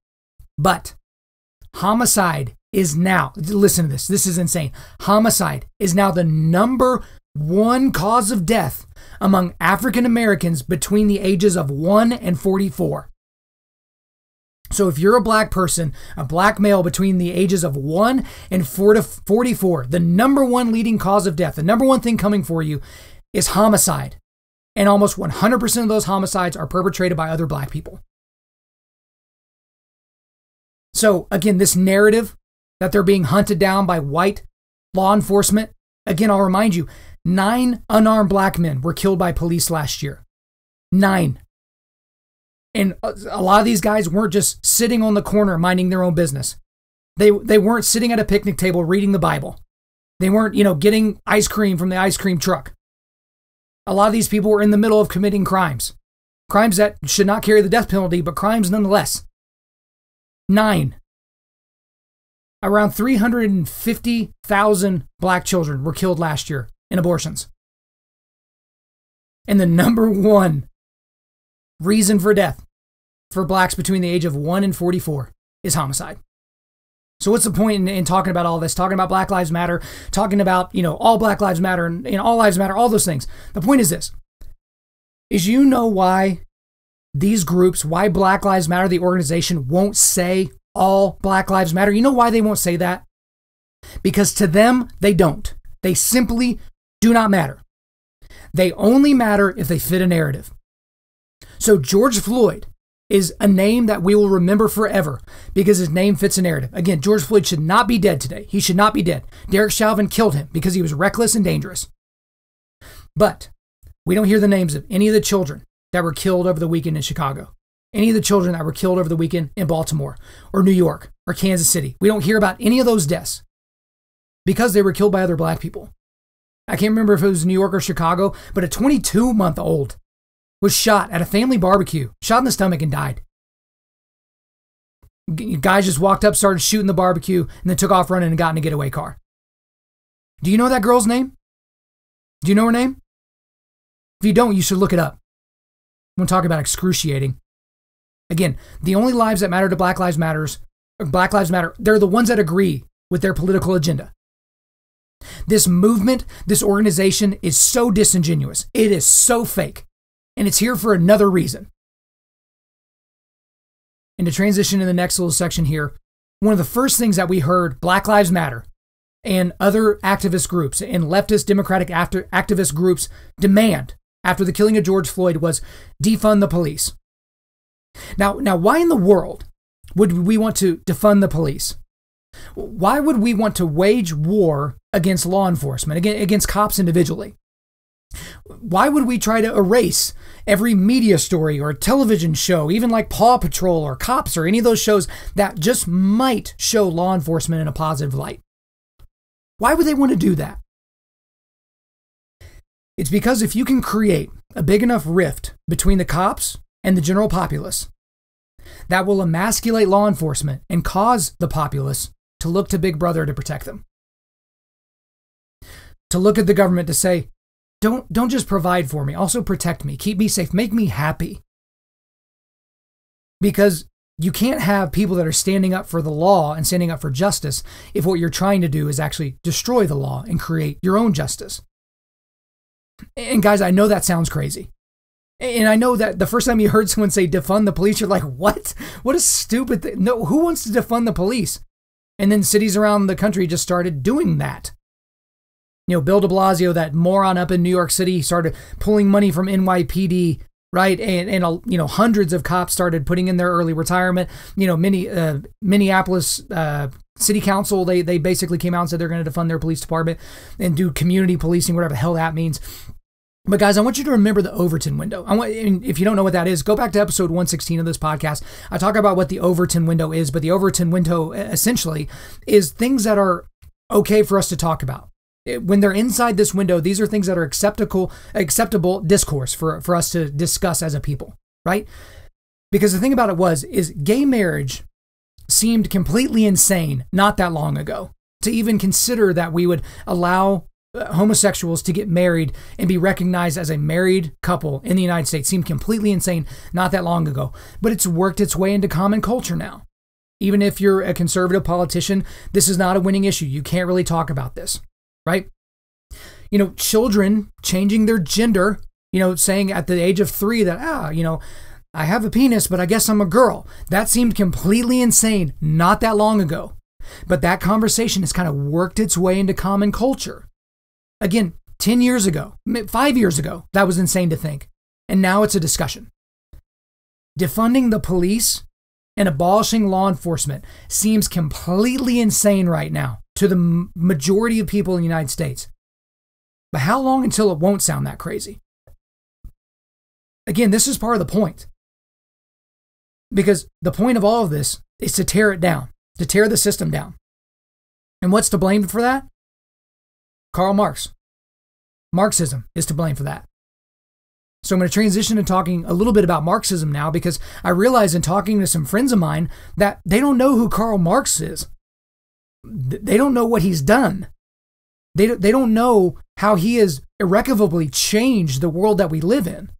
homicide is now, listen to this, this is insane. Homicide is now the number 1 cause of death among African Americans between the ages of 1 and 44. So if you're a black person, a black male between the ages of 1 and 44, the number 1 leading cause of death, the number 1 thing coming for you is homicide. And almost 100% of those homicides are perpetrated by other black people. So again, this narrative that they're being hunted down by white law enforcement, again, I'll remind you, 9 unarmed black men were killed by police last year. 9. And a lot of these guys weren't just sitting on the corner minding their own business. They weren't sitting at a picnic table reading the Bible. They weren't, getting ice cream from the ice cream truck. A lot of these people were in the middle of committing crimes. Crimes that should not carry the death penalty, but crimes nonetheless. 9. Around 350,000 black children were killed last year in abortions. And the number 1 reason for death for blacks between the age of 1 and 44 is homicide. So what's the point in talking about all this, talking about Black Lives Matter, talking about, all Black Lives Matter and all lives matter, all those things? The point is this, is why these groups, why Black Lives Matter, the organization, won't say all Black Lives Matter. You know why they won't say that? Because to them, they don't. They simply do not matter. They only matter if they fit a narrative. So George Floyd is a name that we will remember forever because his name fits a narrative. Again, George Floyd should not be dead today. He should not be dead. Derek Chauvin killed him because he was reckless and dangerous. But we don't hear the names of any of the children that were killed over the weekend in Chicago, any of the children that were killed over the weekend in Baltimore or New York or Kansas City. We don't hear about any of those deaths because they were killed by other Black people. I can't remember if it was New York or Chicago, but a 22-month-old was shot at a family barbecue, shot in the stomach and died. Guys just walked up, started shooting the barbecue, and then took off running and got in a getaway car. Do you know that girl's name? Do you know her name? If you don't, you should look it up. I'm going to talk about excruciating. Again, the only lives that matter to Black Lives Matter, they're the ones that agree with their political agenda. This movement, this organization is so disingenuous. It is so fake. And it's here for another reason. And to transition to the next little section here, one of the first things that we heard Black Lives Matter and other activist groups and leftist democratic activist groups demand after the killing of George Floyd was defund the police. Now, why in the world would we want to defund the police? Why would we want to wage war against law enforcement, against cops individually? Why would we try to erase every media story or television show, even like Paw Patrol or Cops or any of those shows that just might show law enforcement in a positive light? Why would they want to do that? It's because if you can create a big enough rift between the cops and the general populace, that will emasculate law enforcement and cause the populace to look to Big Brother to protect them. To look at the government to say, don't just provide for me, also protect me, keep me safe, make me happy. Because you can't have people that are standing up for the law and standing up for justice if what you're trying to do is actually destroy the law and create your own justice. And guys, I know that sounds crazy. And I know that the first time you heard someone say defund the police, you're like, what? What a stupid thing. No, who wants to defund the police? And then cities around the country just started doing that. You know, Bill de Blasio, that moron up in New York City, started pulling money from NYPD, right? And hundreds of cops started putting in their early retirement. You know, Minneapolis City Council, they basically came out and said they're going to defund their police department and do community policing, whatever the hell that means. But guys, I want you to remember the Overton window. And if you don't know what that is, go back to episode 116 of this podcast. I talk about what the Overton window is, but the Overton window essentially is things that are okay for us to talk about. When they're inside this window, these are things that are acceptable discourse for us to discuss as a people, right? Because the thing about it is gay marriage seemed completely insane not that long ago. To even consider that we would allow homosexuals to get married and be recognized as a married couple in the United States seemed completely insane not that long ago. But it's worked its way into common culture now. Even if you're a conservative politician, this is not a winning issue. You can't really talk about this. Right? You know, children changing their gender, you know, saying at the age of 3 that, I have a penis, but I guess I'm a girl. That seemed completely insane not that long ago. But that conversation has kind of worked its way into common culture. Again, 10 years ago, 5 years ago, that was insane to think. And now it's a discussion. Defunding the police and abolishing law enforcement seems completely insane right now to the majority of people in the United States. But how long until it won't sound that crazy? Again, this is part of the point. Because the point of all of this is to tear it down, to tear the system down. And what's to blame for that? Karl Marx. Marxism is to blame for that. So I'm going to transition to talking a little bit about Marxism now, because I realize in talking to some friends of mine that they don't know who Karl Marx is. They don't know what he's done. They don't know how he has irrevocably changed the world that we live in.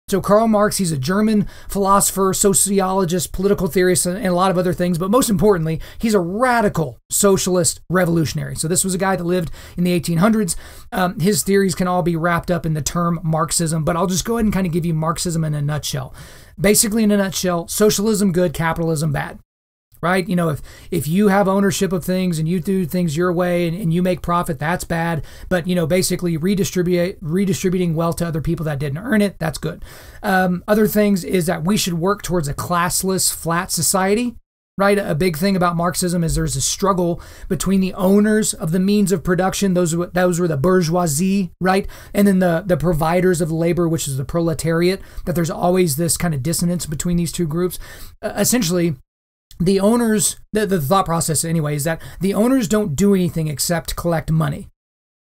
So Karl Marx, he's a German philosopher, sociologist, political theorist, and a lot of other things. But most importantly, he's a radical socialist revolutionary. So this was a guy that lived in the 1800s. His theories can all be wrapped up in the term Marxism, but I'll just go ahead and kind of give you Marxism in a nutshell. Basically, in a nutshell, socialism good, capitalism bad. right? If you have ownership of things and you do things your way and you make profit, that's bad. But, basically redistributing wealth to other people that didn't earn it, that's good. Other things is that we should work towards a classless, flat society, right? A big thing about Marxism is there's a struggle between the owners of the means of production. Those were the bourgeoisie, right? And then the providers of labor, which is the proletariat, that there's always this kind of dissonance between these two groups. Essentially, the owners, the thought process anyway, is that the owners don't do anything except collect money.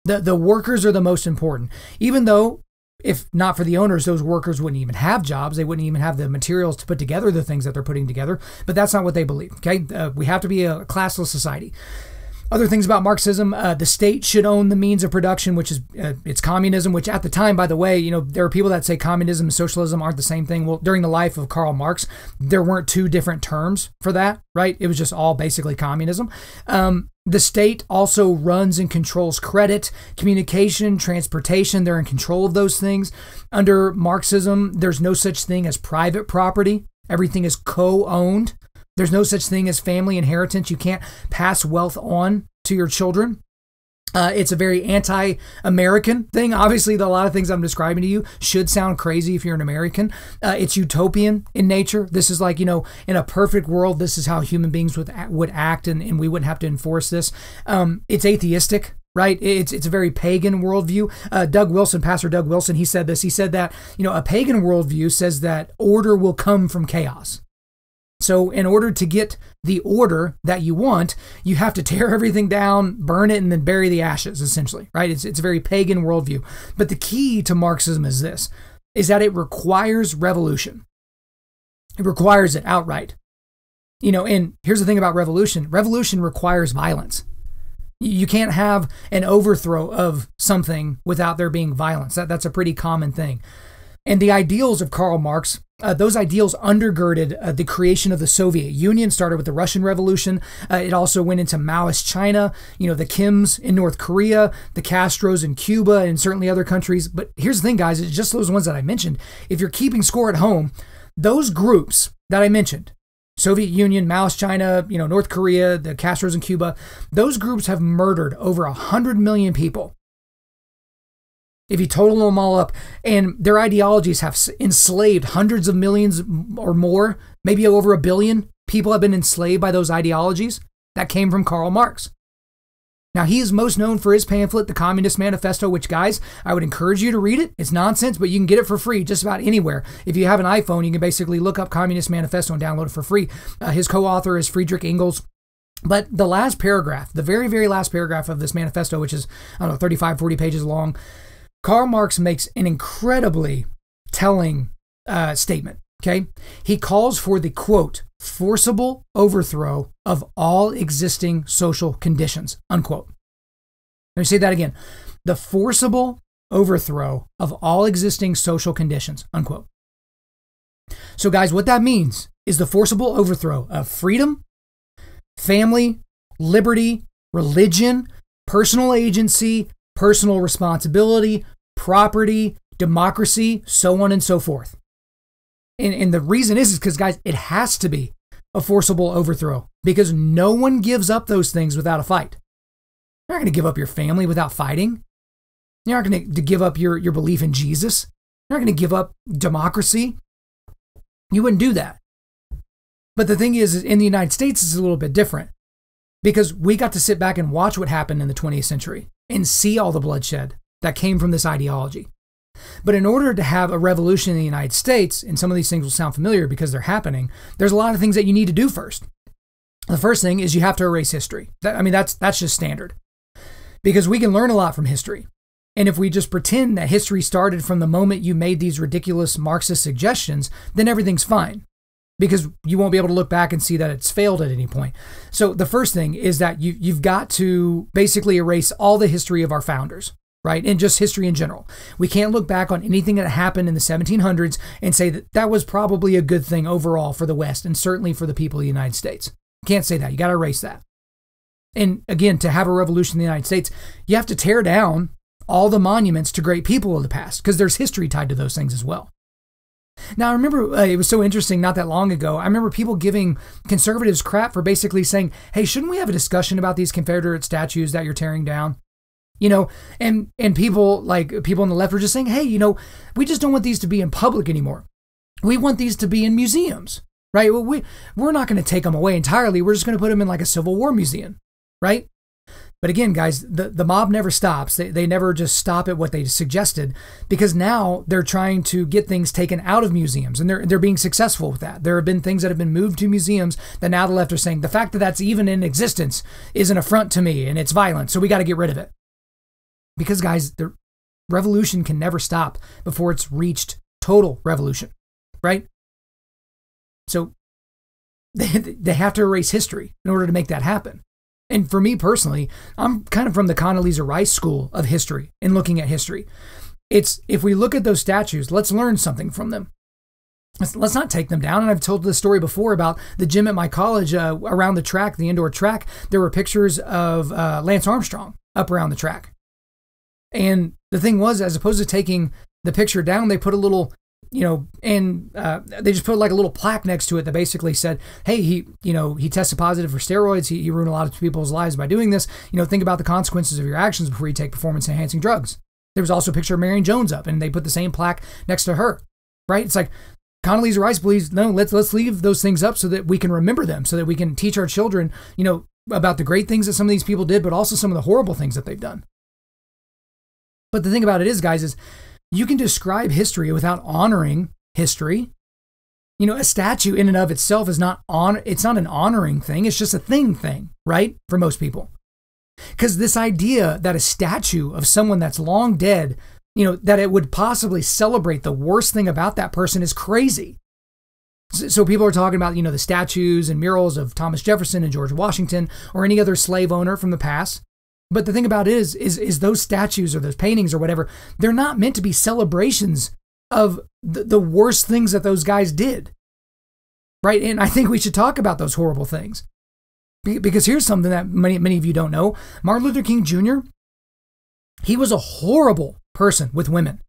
The workers are the most important, even though if not for the owners, those workers wouldn't even have jobs. They wouldn't even have the materials to put together the things that they're putting together. But that's not what they believe. Okay, we have to be a classless society. Other things about Marxism, the state should own the means of production, which is it's communism, which at the time, by the way, there are people that say communism and socialism aren't the same thing. Well, during the life of Karl Marx, there weren't two different terms for that, right? It was just all basically communism. The state also runs and controls credit, communication, transportation. They're in control of those things. Under Marxism, there's no such thing as private property. Everything is co-owned. There's no such thing as family inheritance. You can't pass wealth on to your children. It's a very anti-American thing. Obviously, a lot of things I'm describing to you should sound crazy if you're an American. It's utopian in nature. This is like, in a perfect world, this is how human beings would act, and we wouldn't have to enforce this. It's atheistic, right? It's a very pagan worldview. Pastor Doug Wilson, he said this. He said that, a pagan worldview says that order will come from chaos. So in order to get the order that you want, you have to tear everything down, burn it, and then bury the ashes, essentially, right? It's a very pagan worldview. But the key to Marxism is this, is that it requires revolution. It requires it outright. And here's the thing about revolution. Revolution requires violence. You can't have an overthrow of something without there being violence. That's a pretty common thing. And the ideals of Karl Marx, those ideals undergirded the creation of the Soviet Union, started with the Russian Revolution. It also went into Maoist China, the Kims in North Korea, the Castros in Cuba, and certainly other countries. But here's the thing, guys, it's just those ones that I mentioned. If you're keeping score at home, those groups that I mentioned, Soviet Union, Maoist China, North Korea, the Castros in Cuba, those groups have murdered over 100 million people. If you total them all up, and their ideologies have enslaved hundreds of millions or more, maybe over 1 billion people have been enslaved by those ideologies that came from Karl Marx. Now, he is most known for his pamphlet, The Communist Manifesto, which, guys, I would encourage you to read it. It's nonsense, but you can get it for free just about anywhere. If you have an iPhone, you can basically look up Communist Manifesto and download it for free. His co-author is Friedrich Engels. But the last paragraph, the very, very last paragraph of this manifesto, which is, 35, 40 pages long, Karl Marx makes an incredibly telling statement, okay? He calls for the, quote, forcible overthrow of all existing social conditions, unquote. Let me say that again. The forcible overthrow of all existing social conditions, unquote. So, guys, what that means is the forcible overthrow of freedom, family, liberty, religion, personal agency, personal responsibility, property, democracy, so on and so forth. And the reason is because, guys, it has to be a forcible overthrow because no one gives up those things without a fight. You're not going to give up your family without fighting. You're not going to give up your belief in Jesus. You're not going to give up democracy. You wouldn't do that. But the thing is, in the United States, it's a little bit different because we got to sit back and watch what happened in the 20th century and see all the bloodshed that came from this ideology. But in order to have a revolution in the United States, and some of these things will sound familiar because they're happening, there's a lot of things that you need to do first. The first thing is you have to erase history. That's just standard. Because we can learn a lot from history. And if we just pretend that history started from the moment you made these ridiculous Marxist suggestions, then everything's fine. Because you won't be able to look back and see that it's failed at any point. So the first thing is that you've got to basically erase all the history of our founders, right? And just history in general. We can't look back on anything that happened in the 1700s and say that that was probably a good thing overall for the West and certainly for the people of the United States. Can't say that. You got to erase that. And again, to have a revolution in the United States, you have to tear down all the monuments to great people of the past because there's history tied to those things as well. Now, I remember it was so interesting not that long ago. I remember people giving conservatives crap for basically saying, hey, shouldn't we have a discussion about these Confederate statues that you're tearing down? And people people on the left were just saying, hey, we just don't want these to be in public anymore. We want these to be in museums, right? Well, we're not going to take them away entirely. We're just going to put them in like a Civil War museum, right? But again, guys, the mob never stops. They never just stop at what they suggested, because now they're trying to get things taken out of museums, and they're being successful with that. There have been things that have been moved to museums that now the left are saying the fact that that's even in existence is an affront to me and it's violent, so we got to get rid of it. Because, guys, the revolution can never stop before it's reached total revolution, right? So they have to erase history in order to make that happen. And for me personally, I'm kind of from the Condoleezza Rice school of history and looking at history. It's, if we look at those statues, let's learn something from them. Let's not take them down. And I've told the story before about the gym at my college, around the track, the indoor track. There were pictures of Lance Armstrong up around the track. And the thing was, as opposed to taking the picture down, they put a little, they just put like a little plaque next to it that basically said, hey, he tested positive for steroids. He ruined a lot of people's lives by doing this. Think about the consequences of your actions before you take performance enhancing drugs. There was also a picture of Marion Jones up, and they put the same plaque next to her, right? It's like Condoleezza Rice believes, no, let's leave those things up so that we can remember them, so that we can teach our children, about the great things that some of these people did, but also some of the horrible things that they've done. But the thing about it is, guys, is you can describe history without honoring history. A statue in and of itself is it's not an honoring thing. It's just a thing, right? For most people. Because this idea that a statue of someone that's long dead, that it would possibly celebrate the worst thing about that person is crazy. So people are talking about, the statues and murals of Thomas Jefferson and George Washington or any other slave owner from the past. But the thing about it is those statues or those paintings or whatever, they're not meant to be celebrations of the worst things that those guys did, right? And I think we should talk about those horrible things. Because here's something that many of you don't know. Martin Luther King Jr., he was a horrible person with women.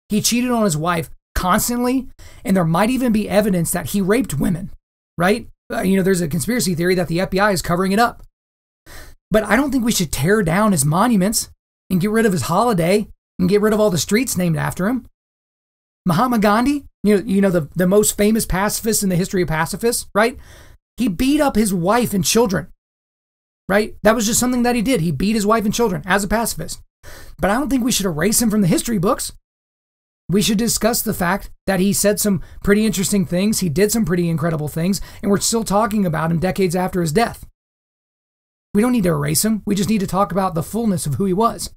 He cheated on his wife constantly, and there might even be evidence that he raped women, right? There's a conspiracy theory that the FBI is covering it up. But I don't think we should tear down his monuments and get rid of his holiday and get rid of all the streets named after him. Mahatma Gandhi, the most famous pacifist in the history of pacifists, right? He beat up his wife and children, right? That was just something that he did. He beat his wife and children as a pacifist. But I don't think we should erase him from the history books. We should discuss the fact that he said some pretty interesting things. He did some pretty incredible things, and we're still talking about him decades after his death. We don't need to erase him. We just need to talk about the fullness of who he was.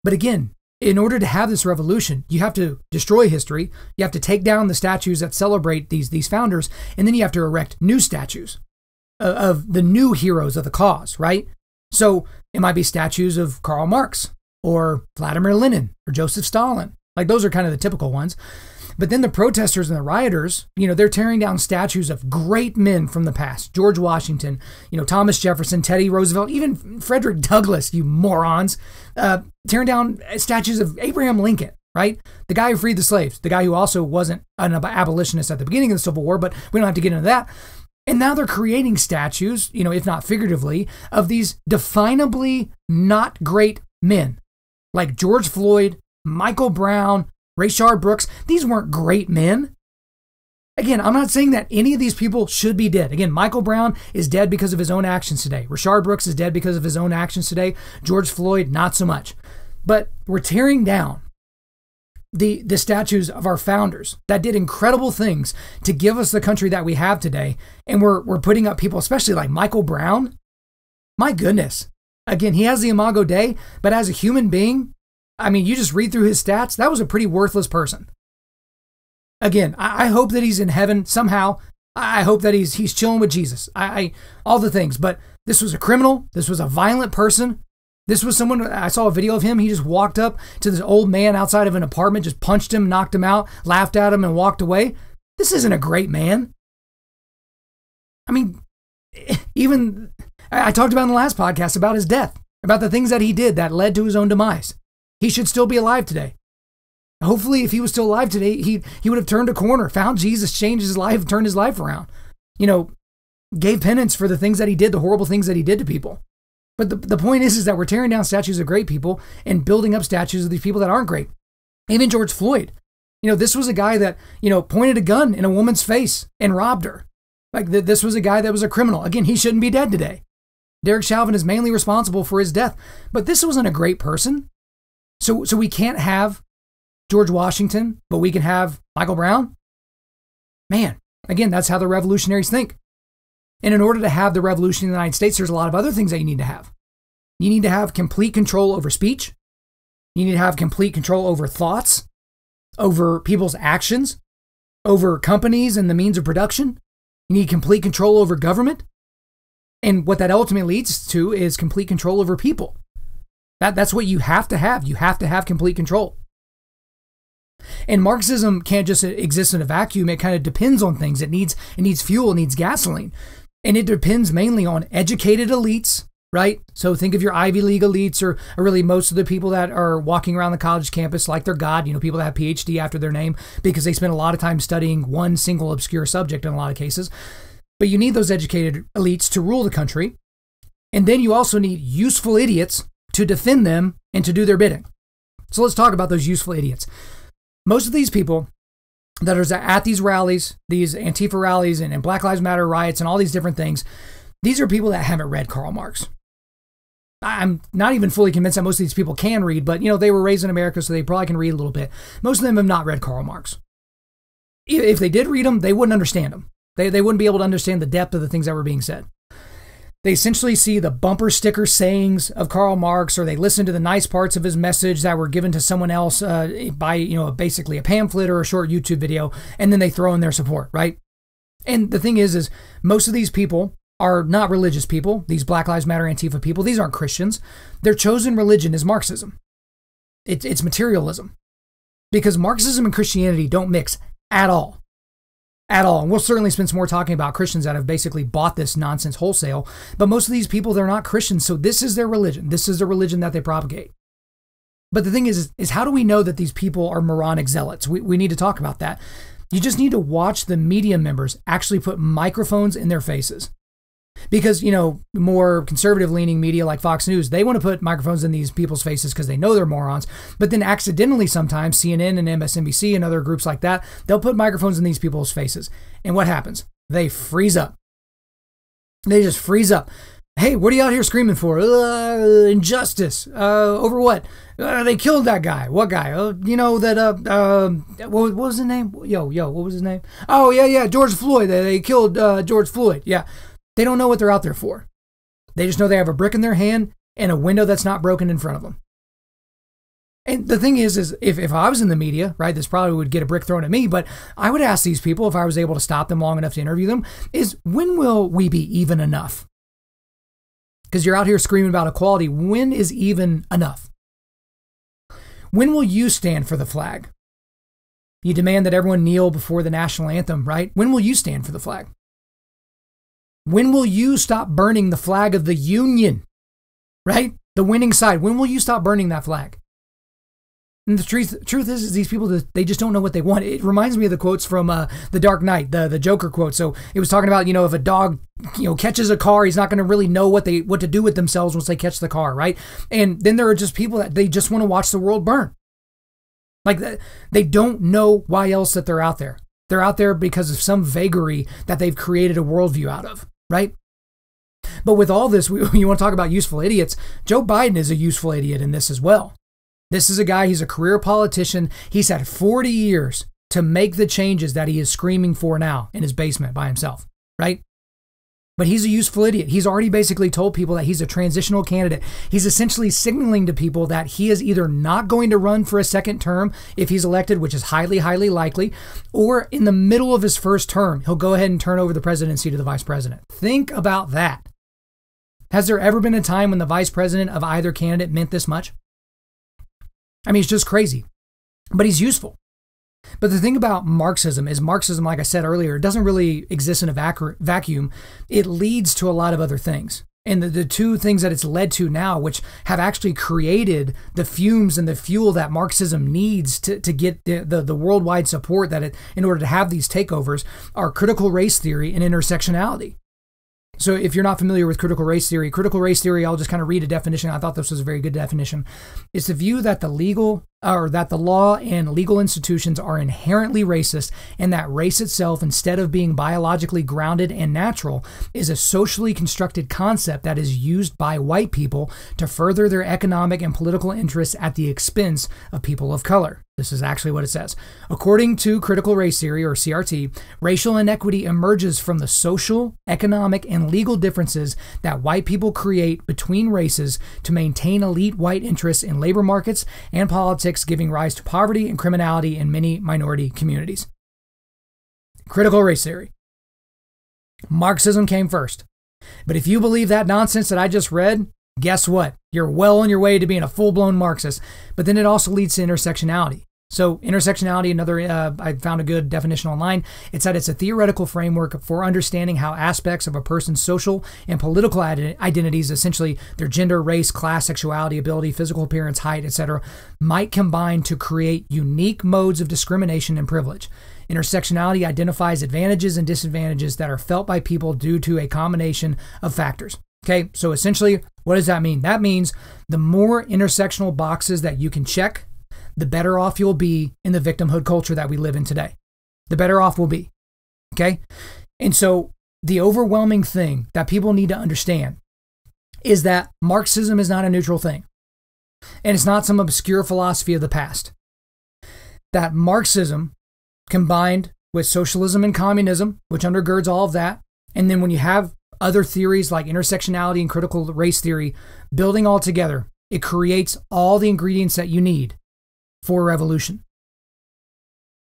But again, in order to have this revolution, you have to destroy history. You have to take down the statues that celebrate these founders, and then you have to erect new statues of the new heroes of the cause, right? So it might be statues of Karl Marx or Vladimir Lenin or Joseph Stalin. Like, those are kind of the typical ones. But then the protesters and the rioters, they're tearing down statues of great men from the past. George Washington, Thomas Jefferson, Teddy Roosevelt, even Frederick Douglass, you morons. Tearing down statues of Abraham Lincoln, right? The guy who freed the slaves. The guy who also wasn't an abolitionist at the beginning of the Civil War, but we don't have to get into that. And now they're creating statues, if not figuratively, of these definably not great men. Like George Floyd, Michael Brown, Rayshard Brooks. These weren't great men. Again, I'm not saying that any of these people should be dead. Again, Michael Brown is dead because of his own actions today. Rayshard Brooks is dead because of his own actions today. George Floyd, not so much. But we're tearing down the statues of our founders that did incredible things to give us the country that we have today. And we're putting up people, especially like Michael Brown. My goodness. Again, he has the Imago Dei, but as a human being, you just read through his stats, that was a pretty worthless person. Again, I hope that he's in heaven somehow. I hope that he's chilling with Jesus. All the things, but this was a criminal. This was a violent person. This was someone, I saw a video of him. He just walked up to this old man outside of an apartment, just punched him, knocked him out, laughed at him, and walked away. This isn't a great man. Even I talked about in the last podcast about his death, about the things that he did that led to his own demise. He should still be alive today. Hopefully, if he was still alive today, he would have turned a corner, found Jesus, changed his life, turned his life around. Gave penance for the things that he did, the horrible things that he did to people. But the point is that we're tearing down statues of great people and building up statues of these people that aren't great. Even George Floyd. This was a guy that, pointed a gun in a woman's face and robbed her. This was a guy that was a criminal. Again, he shouldn't be dead today. Derek Chauvin is mainly responsible for his death. But this wasn't a great person. So we can't have George Washington, but we can have Michael Brown? Man, again, that's how the revolutionaries think. And in order to have the revolution in the United States, there's a lot of other things that you need to have. You need to have complete control over speech. You need to have complete control over thoughts, over people's actions, over companies and the means of production. You need complete control over government. And what that ultimately leads to is complete control over people. That's what you have to have. You have to have complete control. And Marxism can't just exist in a vacuum. It kind of depends on things. It needs fuel, it needs gasoline. And it depends mainly on educated elites, right? So think of your Ivy League elites or really most of the people that are walking around the college campus like they're God, people that have PhD after their name because they spend a lot of time studying one single obscure subject in a lot of cases. But you need those educated elites to rule the country. And then you also need useful idiots to defend them and to do their bidding. So let's talk about those useful idiots. Most of these people that are at these rallies, these Antifa rallies and Black Lives Matter riots and all these different things, these are people that haven't read Karl Marx. I'm not even fully convinced that most of these people can read, but they were raised in America, so they probably can read a little bit. Most of them have not read Karl Marx. If they did read them, they wouldn't understand them. They wouldn't be able to understand the depth of the things that were being said. They essentially see the bumper sticker sayings of Karl Marx, or they listen to the nice parts of his message that were given to someone else by, basically a pamphlet or a short YouTube video, and then they throw in their support, right? And the thing is most of these people are not religious people, these Black Lives Matter Antifa people. These aren't Christians. Their chosen religion is Marxism. It's materialism. Because Marxism and Christianity don't mix at all. At all. And we'll certainly spend some more talking about Christians that have basically bought this nonsense wholesale. But most of these people, they're not Christians. So this is their religion. This is the religion that they propagate. But the thing is how do we know that these people are moronic zealots? We need to talk about that. You just need to watch the media members actually put microphones in their faces. Because, more conservative-leaning media like Fox News, they want to put microphones in these people's faces because they know they're morons. But then accidentally sometimes CNN and MSNBC and other groups like that, they'll put microphones in these people's faces. And what happens? They freeze up. They just freeze up. Hey, what are you out here screaming for? Injustice. Over what? They killed that guy. What guy? What was his name? What was his name? Oh, yeah, George Floyd. They killed George Floyd. Yeah. They don't know what they're out there for. They just know they have a brick in their hand and a window that's not broken in front of them. And the thing is if I was in the media, right, this probably would get a brick thrown at me, but I would ask these people, if I was able to stop them long enough to interview them, is when will we be even enough? Because you're out here screaming about equality. When is even enough? When will you stand for the flag? You demand that everyone kneel before the national anthem, right? When will you stand for the flag? When will you stop burning the flag of the Union, right? The winning side. When will you stop burning that flag? And the truth is these people, they just don't know what they want. It reminds me of the quotes from The Dark Knight, the Joker quote. So it was talking about, if a dog, catches a car, he's not going to really know what to do with themselves once they catch the car, right? And then there are just people that they just want to watch the world burn. Like they don't know why else that they're out there. They're out there because of some vagary that they've created a worldview out of. Right? But with all this, you want to talk about useful idiots. Joe Biden is a useful idiot in this as well. This is a guy, he's a career politician. He's had 40 years to make the changes that he is screaming for now in his basement by himself, right? But he's a useful idiot. He's already basically told people that he's a transitional candidate. He's essentially signaling to people that he is either not going to run for a second term if he's elected, which is highly, highly likely, or in the middle of his first term, he'll go ahead and turn over the presidency to the vice president. Think about that. Has there ever been a time when the vice president of either candidate meant this much? I mean, it's just crazy. But he's useful. But the thing about Marxism, like I said earlier, it doesn't really exist in a vacuum. It leads to a lot of other things. And the two things that it's led to now, which have actually created the fumes and the fuel that Marxism needs to get the worldwide support that in order to have these takeovers, are critical race theory and intersectionality. So if you're not familiar with critical race theory, I'll just kind of read a definition. I thought this was a very good definition. It's the view that the law and legal institutions are inherently racist, and that race itself, instead of being biologically grounded and natural, is a socially constructed concept that is used by white people to further their economic and political interests at the expense of people of color. This is actually what it says. According to critical race theory, or CRT, racial inequity emerges from the social, economic, and legal differences that white people create between races to maintain elite white interests in labor markets and politics, giving rise to poverty and criminality in many minority communities. Critical race theory. Marxism came first. But if you believe that nonsense that I just read, guess what? You're well on your way to being a full-blown Marxist. But then it also leads to intersectionality. So intersectionality, I found a good definition online. It said it's a theoretical framework for understanding how aspects of a person's social and political identities, essentially their gender, race, class, sexuality, ability, physical appearance, height, etc., might combine to create unique modes of discrimination and privilege. Intersectionality identifies advantages and disadvantages that are felt by people due to a combination of factors. Okay, so essentially, what does that mean? That means the more intersectional boxes that you can check, the better off you'll be in the victimhood culture that we live in today. The better off we'll be. Okay? And so the overwhelming thing that people need to understand is that Marxism is not a neutral thing. And it's not some obscure philosophy of the past. That Marxism, combined with socialism and communism, which undergirds all of that, and then when you have other theories like intersectionality and critical race theory building all together, it creates all the ingredients that you need for a revolution.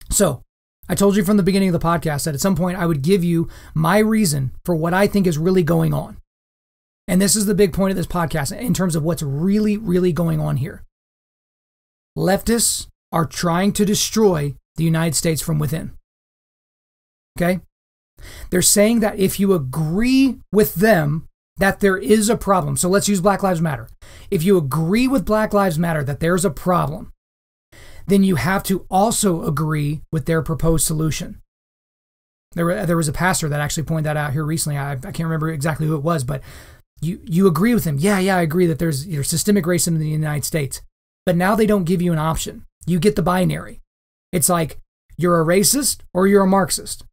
So, I told you from the beginning of the podcast that at some point I would give you my reason for what I think is really going on. And this is the big point of this podcast in terms of what's really, really going on here. Leftists are trying to destroy the United States from within. Okay? They're saying that if you agree with them that there is a problem, so let's use Black Lives Matter. If you agree with Black Lives Matter that there's a problem, then you have to also agree with their proposed solution. There was a pastor that actually pointed that out here recently. I can't remember exactly who it was, but you agree with him. Yeah, I agree that there's systemic racism in the United States. But now they don't give you an option. You get the binary. It's like, you're a racist or you're a Marxist.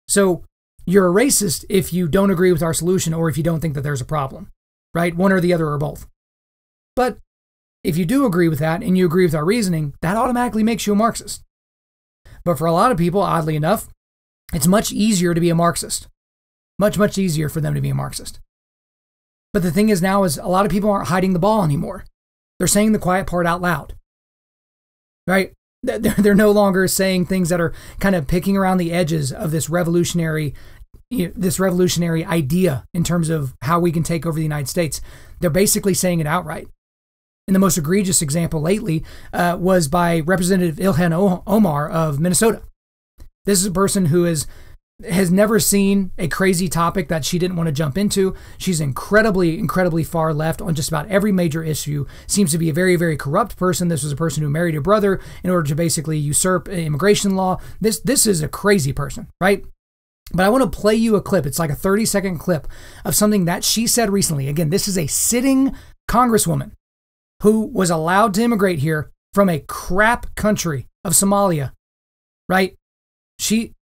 So you're a racist if you don't agree with our solution or if you don't think that there's a problem, right? One or the other or both. But if you do agree with that and you agree with our reasoning, that automatically makes you a Marxist. But for a lot of people, oddly enough, it's much easier to be a Marxist. Much, much easier for them to be a Marxist. But the thing is now is a lot of people aren't hiding the ball anymore. They're saying the quiet part out loud, right? They're no longer saying things that are kind of picking around the edges of this revolutionary idea in terms of how we can take over the United States. They're basically saying it outright. And the most egregious example lately was by Representative Ilhan Omar of Minnesota. This is a person who has never seen a crazy topic that she didn't want to jump into. She's incredibly, incredibly far left on just about every major issue. Seems to be a very, very corrupt person. This was a person who married her brother in order to basically usurp immigration law. This is a crazy person, right? But I want to play you a clip. It's like a 30-second clip of something that she said recently. Again, this is a sitting congresswoman who was allowed to immigrate here from a crap country of Somalia, right? She's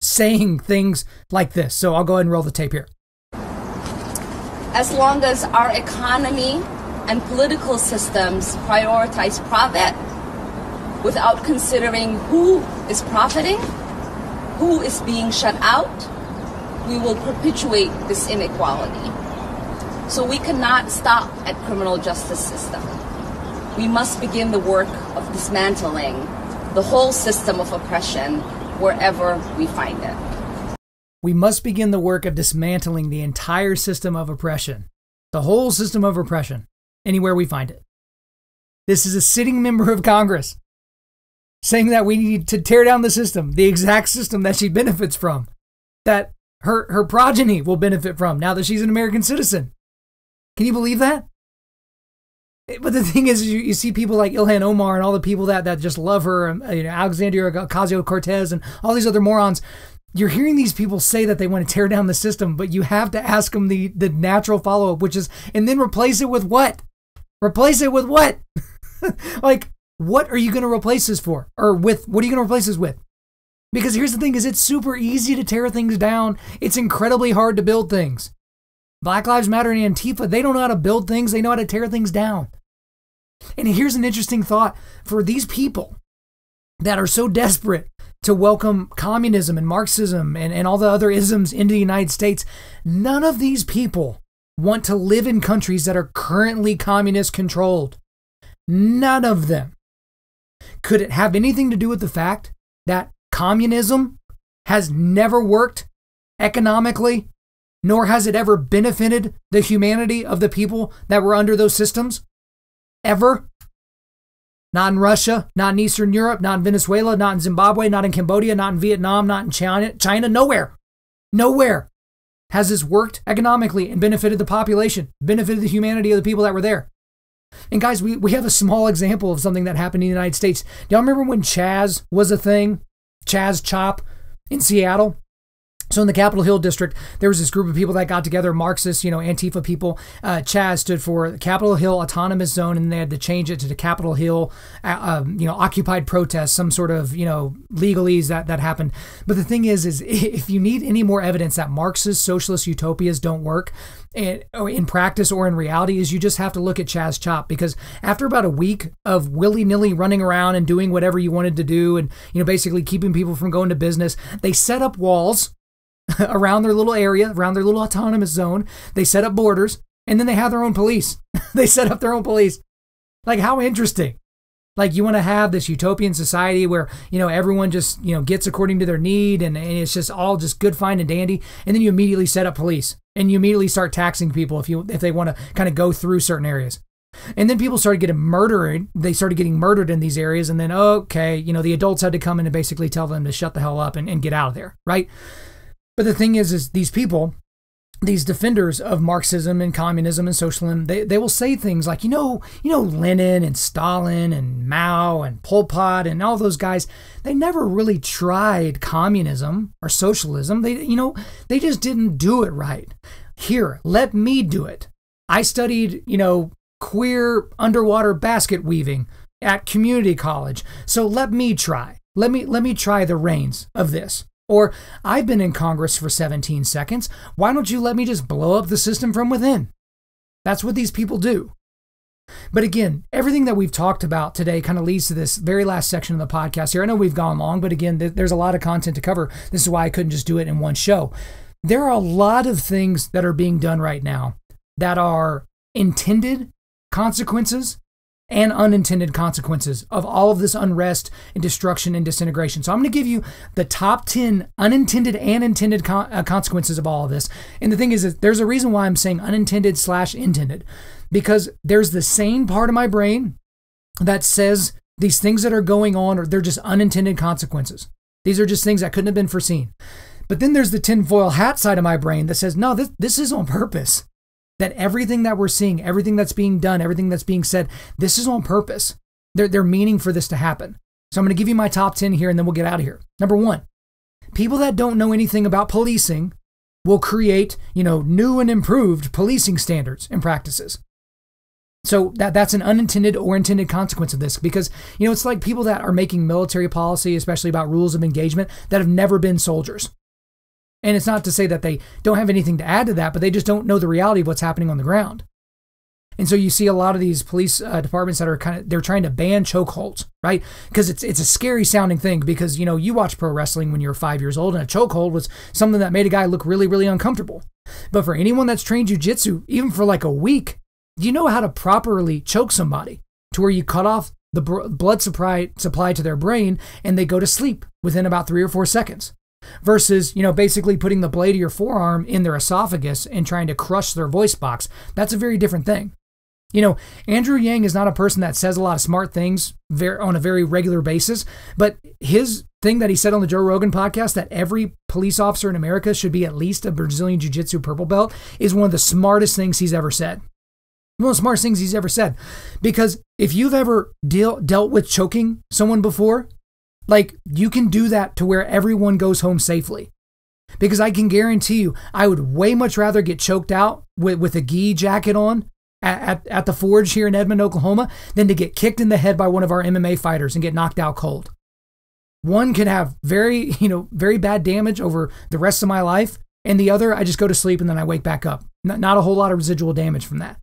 saying things like this. So I'll go ahead and roll the tape here. As long as our economy and political systems prioritize profit without considering who is profiting, who is being shut out, we will perpetuate this inequality. So we cannot stop at criminal justice system. We must begin the work of dismantling the whole system of oppression wherever we find it. We must begin the work of dismantling the entire system of oppression, the whole system of oppression, anywhere we find it. This is a sitting member of Congress saying that we need to tear down the system, the exact system that she benefits from, that her progeny will benefit from now that she's an American citizen. Can you believe that? But the thing is, you see people like Ilhan Omar and all the people that just love her, Alexandria Ocasio-Cortez and all these other morons. You're hearing these people say that they want to tear down the system, but you have to ask them the natural follow-up, which is, and then replace it with what? Replace it with what? Like, what are you going to replace this for? Or with, what are you going to replace this with? Because here's the thing is, it's super easy to tear things down. It's incredibly hard to build things. Black Lives Matter and Antifa, they don't know how to build things. They know how to tear things down. And here's an interesting thought for these people that are so desperate to welcome communism and Marxism and all the other isms into the United States. None of these people want to live in countries that are currently communist controlled. None of them. Could it have anything to do with the fact that communism has never worked economically, nor has it ever benefited the humanity of the people that were under those systems? Ever? Not in Russia, not in Eastern Europe, not in Venezuela, not in Zimbabwe, not in Cambodia, not in Vietnam, not in China, nowhere. Nowhere has this worked economically and benefited the population, benefited the humanity of the people that were there. And guys, we have a small example of something that happened in the United States. Do y'all remember when Chaz was a thing? Chaz Chop in Seattle? So in the Capitol Hill district, there was this group of people that got together, Marxists, Antifa people. Chaz stood for the Capitol Hill Autonomous Zone, and they had to change it to the Capitol Hill, occupied protest, some sort of, legalese that happened. But the thing is if you need any more evidence that Marxist socialist utopias don't work in practice or in reality, is you just have to look at Chaz Chop, because after about a week of willy-nilly running around and doing whatever you wanted to do and, basically keeping people from going to business, they set up walls around their little area, around their little autonomous zone. They set up borders, and then they have their own police. They set up their own police. Like, how interesting. Like, you want to have this utopian society where, everyone just, gets according to their need, and it's just all just good, fine, and dandy. And then you immediately set up police, and you immediately start taxing people if they want to kind of go through certain areas. And then people started getting murdered. They started getting murdered in these areas. And then, okay, the adults had to come in and basically tell them to shut the hell up and get out of there, right? But the thing is these people, these defenders of Marxism and communism and socialism, they will say things like, Lenin and Stalin and Mao and Pol Pot and all those guys, they never really tried communism or socialism. They just didn't do it right. Here, let me do it. I studied, queer underwater basket weaving at community college. So let me try. Let me try the reins of this. Or, I've been in Congress for 17 seconds. Why don't you let me just blow up the system from within? That's what these people do. But again, everything that we've talked about today kind of leads to this very last section of the podcast here. I know we've gone long, but again, there's a lot of content to cover. This is why I couldn't just do it in one show. There are a lot of things that are being done right now that are intended consequences and unintended consequences of all of this unrest and destruction and disintegration. So I'm going to give you the top 10 unintended and intended consequences of all of this. And the thing is there's a reason why I'm saying unintended/intended, because there's the sane part of my brain that says these things that are going on, they're just unintended consequences. These are just things that couldn't have been foreseen. But then there's the tinfoil hat side of my brain that says, no, this is on purpose. That everything that we're seeing, everything that's being done, everything that's being said, this is on purpose. They're meaning for this to happen. So I'm going to give you my top 10 here, and then we'll get out of here. Number 1, people that don't know anything about policing will create, new and improved policing standards and practices. So that's an unintended or intended consequence of this, because, it's like people that are making military policy, especially about rules of engagement, that have never been soldiers. And it's not to say that they don't have anything to add to that, but they just don't know the reality of what's happening on the ground. And so you see a lot of these police departments that are they're trying to ban chokeholds, right? Because it's a scary sounding thing, because, you watch pro wrestling when you were 5 years old, and a chokehold was something that made a guy look really, really uncomfortable. But for anyone that's trained jiu-jitsu, even for like a week, you know how to properly choke somebody to where you cut off the blood supply to their brain and they go to sleep within about 3 or 4 seconds. Versus, basically putting the blade of your forearm in their esophagus and trying to crush their voice box. That's a very different thing. Andrew Yang is not a person that says a lot of smart things on a very regular basis, but his thing that he said on the Joe Rogan podcast, that every police officer in America should be at least a Brazilian Jiu-Jitsu purple belt is one of the smartest things he's ever said. One of the smartest things he's ever said. Because if you've ever dealt with choking someone before, like, you can do that to where everyone goes home safely. Because I can guarantee you, I would way much rather get choked out with a gi jacket on at the Forge here in Edmond, Oklahoma, than to get kicked in the head by one of our MMA fighters and get knocked out cold. One can have very bad damage over the rest of my life, and the other, I just go to sleep and then I wake back up. Not a whole lot of residual damage from that.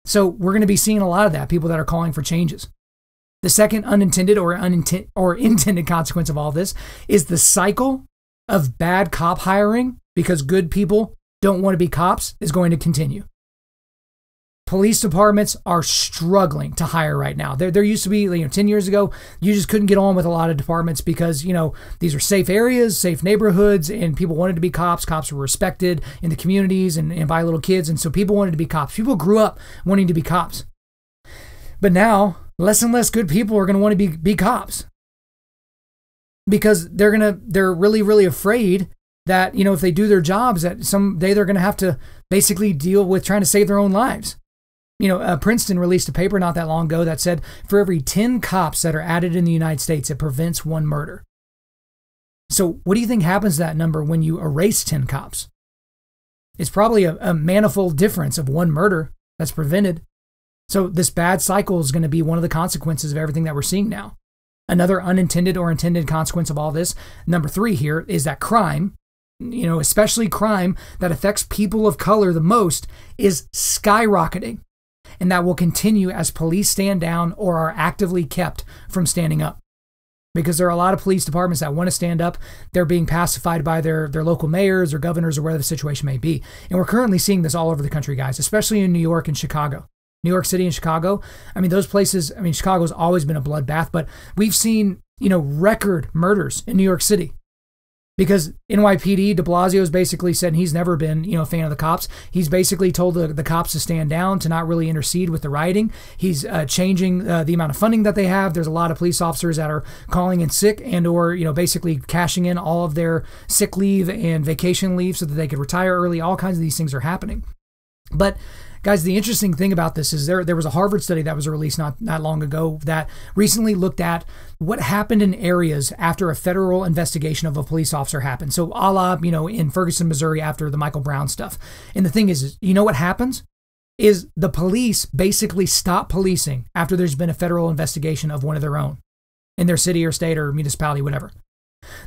So we're going to be seeing a lot of that, people that are calling for changes. The second unintended or intended consequence of all this is the cycle of bad cop hiring because good people don't want to be cops is going to continue. Police departments are struggling to hire right now. There used to be, 10 years ago, you just couldn't get on with a lot of departments because, these are safe areas, safe neighborhoods, and people wanted to be cops. Cops were respected in the communities and by little kids, and so people wanted to be cops. People grew up wanting to be cops. But now, less and less good people are going to want to be cops because they're really, really afraid that, if they do their jobs, that someday they're going to have to basically deal with trying to save their own lives. Princeton released a paper not that long ago that said for every 10 cops that are added in the United States, it prevents one murder. So what do you think happens to that number when you erase 10 cops? It's probably a manifold difference of one murder that's prevented. So this bad cycle is going to be one of the consequences of everything that we're seeing now. Another unintended or intended consequence of all this, number 3 here, is that crime, especially crime that affects people of color the most, is skyrocketing. And that will continue as police stand down or are actively kept from standing up. Because there are a lot of police departments that want to stand up. They're being pacified by their local mayors or governors or whatever the situation may be. And we're currently seeing this all over the country, guys, especially in New York and Chicago. New York City and Chicago. Those places, Chicago's always been a bloodbath, but we've seen, record murders in New York City. Because NYPD, de Blasio's basically said he's never been, a fan of the cops. He's basically told the cops to stand down, to not really intercede with the rioting. He's changing the amount of funding that they have. There's a lot of police officers that are calling in sick and or, basically cashing in all of their sick leave and vacation leave so that they could retire early. All kinds of these things are happening. But guys, the interesting thing about this is there was a Harvard study that was released not long ago that recently looked at what happened in areas after a federal investigation of a police officer happened. So a la, in Ferguson, Missouri after the Michael Brown stuff. And the thing is, what happens is the police basically stop policing after there's been a federal investigation of one of their own in their city or state or municipality, whatever.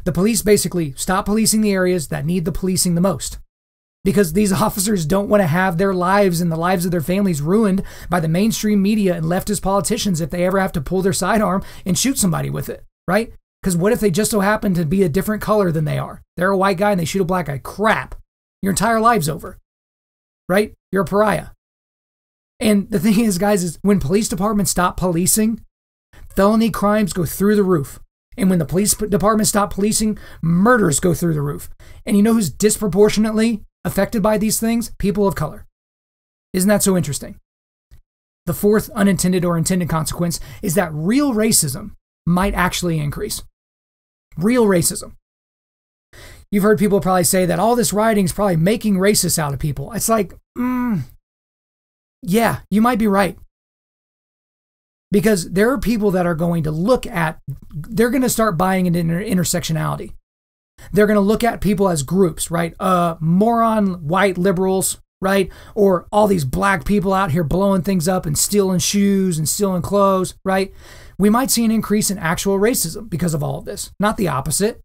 The police basically stop policing the areas that need the policing the most. Because these officers don't want to have their lives and the lives of their families ruined by the mainstream media and leftist politicians if they ever have to pull their sidearm and shoot somebody with it, right? Because what if they just so happen to be a different color than they are? They're a white guy and they shoot a black guy. Crap. Your entire life's over, right? You're a pariah. And the thing is, guys, is when police departments stop policing, felony crimes go through the roof. And when the police department stop policing, murders go through the roof. And you know who's disproportionately affected by these things? People of color. Isn't that so interesting? The fourth unintended or intended consequence is that real racism might actually increase. Real racism. You've heard people probably say that all this rioting is probably making racists out of people. It's like, yeah, you might be right. Because there are people that are going to they're going to start buying into intersectionality. They're going to look at people as groups, right? Moron white liberals, right? Or all these black people out here blowing things up and stealing shoes and stealing clothes, right? We might see an increase in actual racism because of all of this, not the opposite.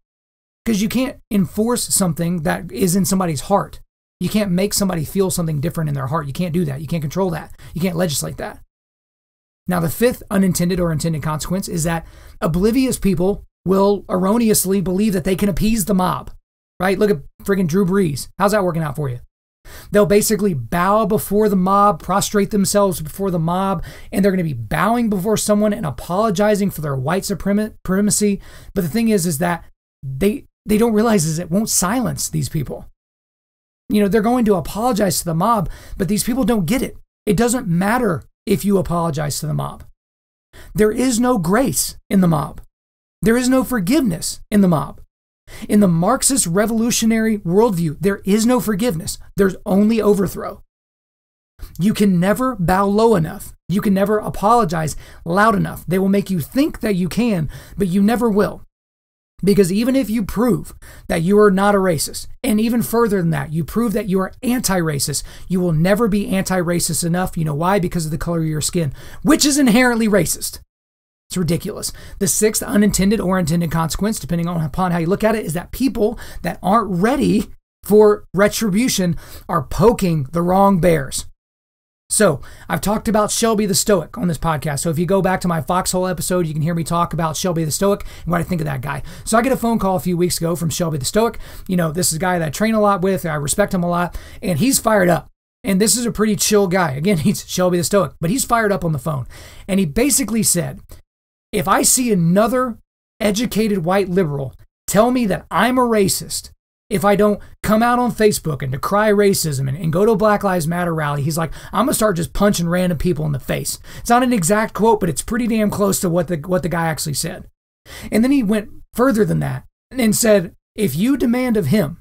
Because you can't enforce something that is in somebody's heart. You can't make somebody feel something different in their heart. You can't do that. You can't control that. You can't legislate that. Now, the fifth unintended or intended consequence is that oblivious people will erroneously believe that they can appease the mob, right? Look at friggin' Drew Brees. How's that working out for you? They'll basically bow before the mob, prostrate themselves before the mob, and they're going to be bowing before someone and apologizing for their white supremacy. But the thing is that they don't realize is it won't silence these people. They're going to apologize to the mob, but these people don't get it. It doesn't matter if you apologize to the mob. There is no grace in the mob. There is no forgiveness in the mob. In the Marxist revolutionary worldview, there is no forgiveness. There's only overthrow. You can never bow low enough. You can never apologize loud enough. They will make you think that you can, but you never will. Because even if you prove that you are not a racist, and even further than that, you prove that you are anti-racist, you will never be anti-racist enough. You know why? Because of the color of your skin, which is inherently racist. It's ridiculous. The sixth unintended or intended consequence, depending upon how you look at it, is that people that aren't ready for retribution are poking the wrong bears. So I've talked about Shelby the Stoic on this podcast. So if you go back to my Foxhole episode, you can hear me talk about Shelby the Stoic and what I think of that guy. So I get a phone call a few weeks ago from Shelby the Stoic. You know, this is a guy that I train a lot with. I respect him a lot, and he's fired up. And this is a pretty chill guy. Again, he's Shelby the Stoic, but he's fired up on the phone. And he basically said, if I see another educated white liberal tell me that I'm a racist, if I don't come out on Facebook and decry racism and go to a Black Lives Matter rally, he's like, I'm going to start just punching random people in the face. It's not an exact quote, but it's pretty damn close to what the guy actually said. And then he went further than that and said, if you demand of him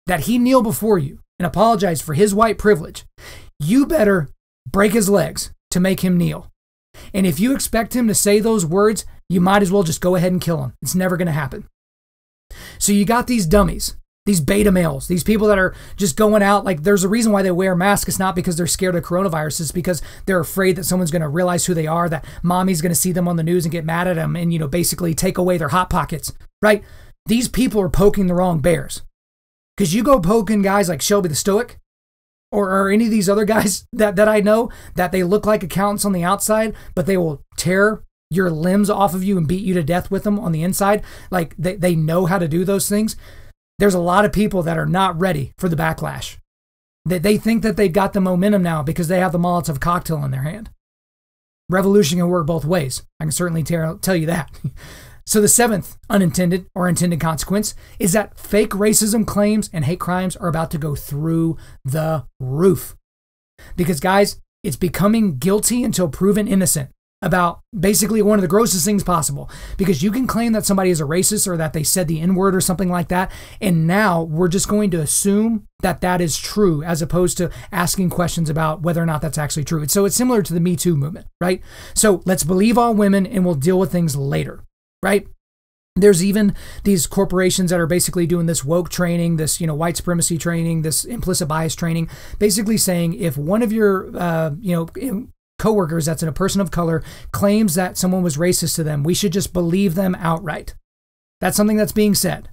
that he kneel before you and apologize for his white privilege, you better break his legs to make him kneel. And if you expect him to say those words, you might as well just go ahead and kill him. It's never going to happen. So you got these dummies, these beta males, these people that are just going out. Like, there's a reason why they wear masks. It's not because they're scared of coronavirus. It's because they're afraid that someone's going to realize who they are, that mommy's going to see them on the news and get mad at them and, you know, basically take away their hot pockets, right? These people are poking the wrong bears. Because you go poking guys like Shelby the Stoic, or any of these other guys that I know, that they look like accountants on the outside, but they will tear your limbs off of you and beat you to death with them on the inside. Like, they know how to do those things. There's a lot of people that are not ready for the backlash. They think that they've got the momentum now because they have the Molotov cocktail in their hand. Revolution can work both ways. I can certainly tell you that. So the seventh unintended or intended consequence is that fake racism claims and hate crimes are about to go through the roof. Because, guys, it's becoming guilty until proven innocent about basically one of the grossest things possible. Because you can claim that somebody is a racist or that they said the N-word or something like that, and now we're just going to assume that that is true as opposed to asking questions about whether or not that's actually true. So it's similar to the Me Too movement, right? So let's believe all women and we'll deal with things later. Right? There's even these corporations that are basically doing this woke training, this, you know, white supremacy training, this implicit bias training, basically saying if one of your, coworkers that's a person of color claims that someone was racist to them, we should just believe them outright. That's something that's being said.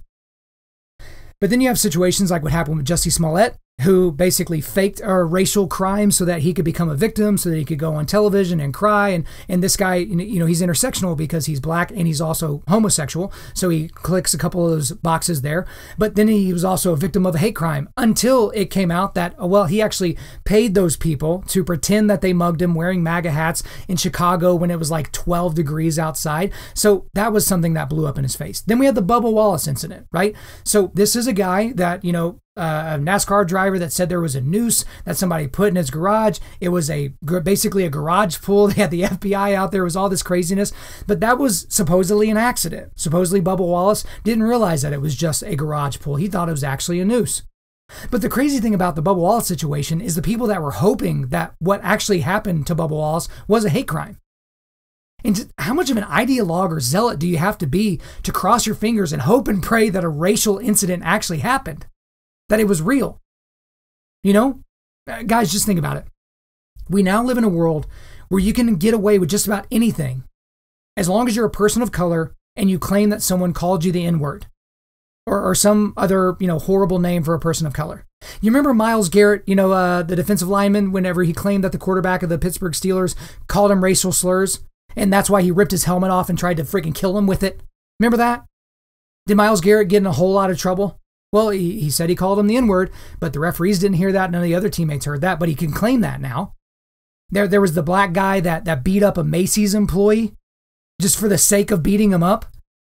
But then you have situations like what happened with Jussie Smollett, who basically faked a racial crime so that he could become a victim, so that he could go on television and cry. And this guy, you know, he's intersectional because he's black and he's also homosexual. So he clicks a couple of those boxes there. But then he was also a victim of a hate crime until it came out that, well, he actually paid those people to pretend that they mugged him wearing MAGA hats in Chicago when it was like 12 degrees outside. So that was something that blew up in his face. Then we had the Bubba Wallace incident, right? So this is a guy that, you know, a NASCAR driver that said there was a noose that somebody put in his garage. It was basically a garage pool. They had the FBI out there. It was all this craziness. But that was supposedly an accident. Supposedly Bubba Wallace didn't realize that it was just a garage pool. He thought it was actually a noose. But the crazy thing about the Bubba Wallace situation is the people that were hoping that what actually happened to Bubba Wallace was a hate crime. And how much of an ideologue or zealot do you have to be to cross your fingers and hope and pray that a racial incident actually happened? That it was real? You know? Guys, just think about it. We now live in a world where you can get away with just about anything as long as you're a person of color and you claim that someone called you the N-word or some other, you know, horrible name for a person of color. You remember Myles Garrett, you know, the defensive lineman, whenever he claimed that the quarterback of the Pittsburgh Steelers called him racial slurs, and that's why he ripped his helmet off and tried to freaking kill him with it? Remember that? Did Myles Garrett get in a whole lot of trouble? Well, he said he called him the N-word, but the referees didn't hear that. None of the other teammates heard that, but he can claim that now. There was the black guy that beat up a Macy's employee just for the sake of beating him up,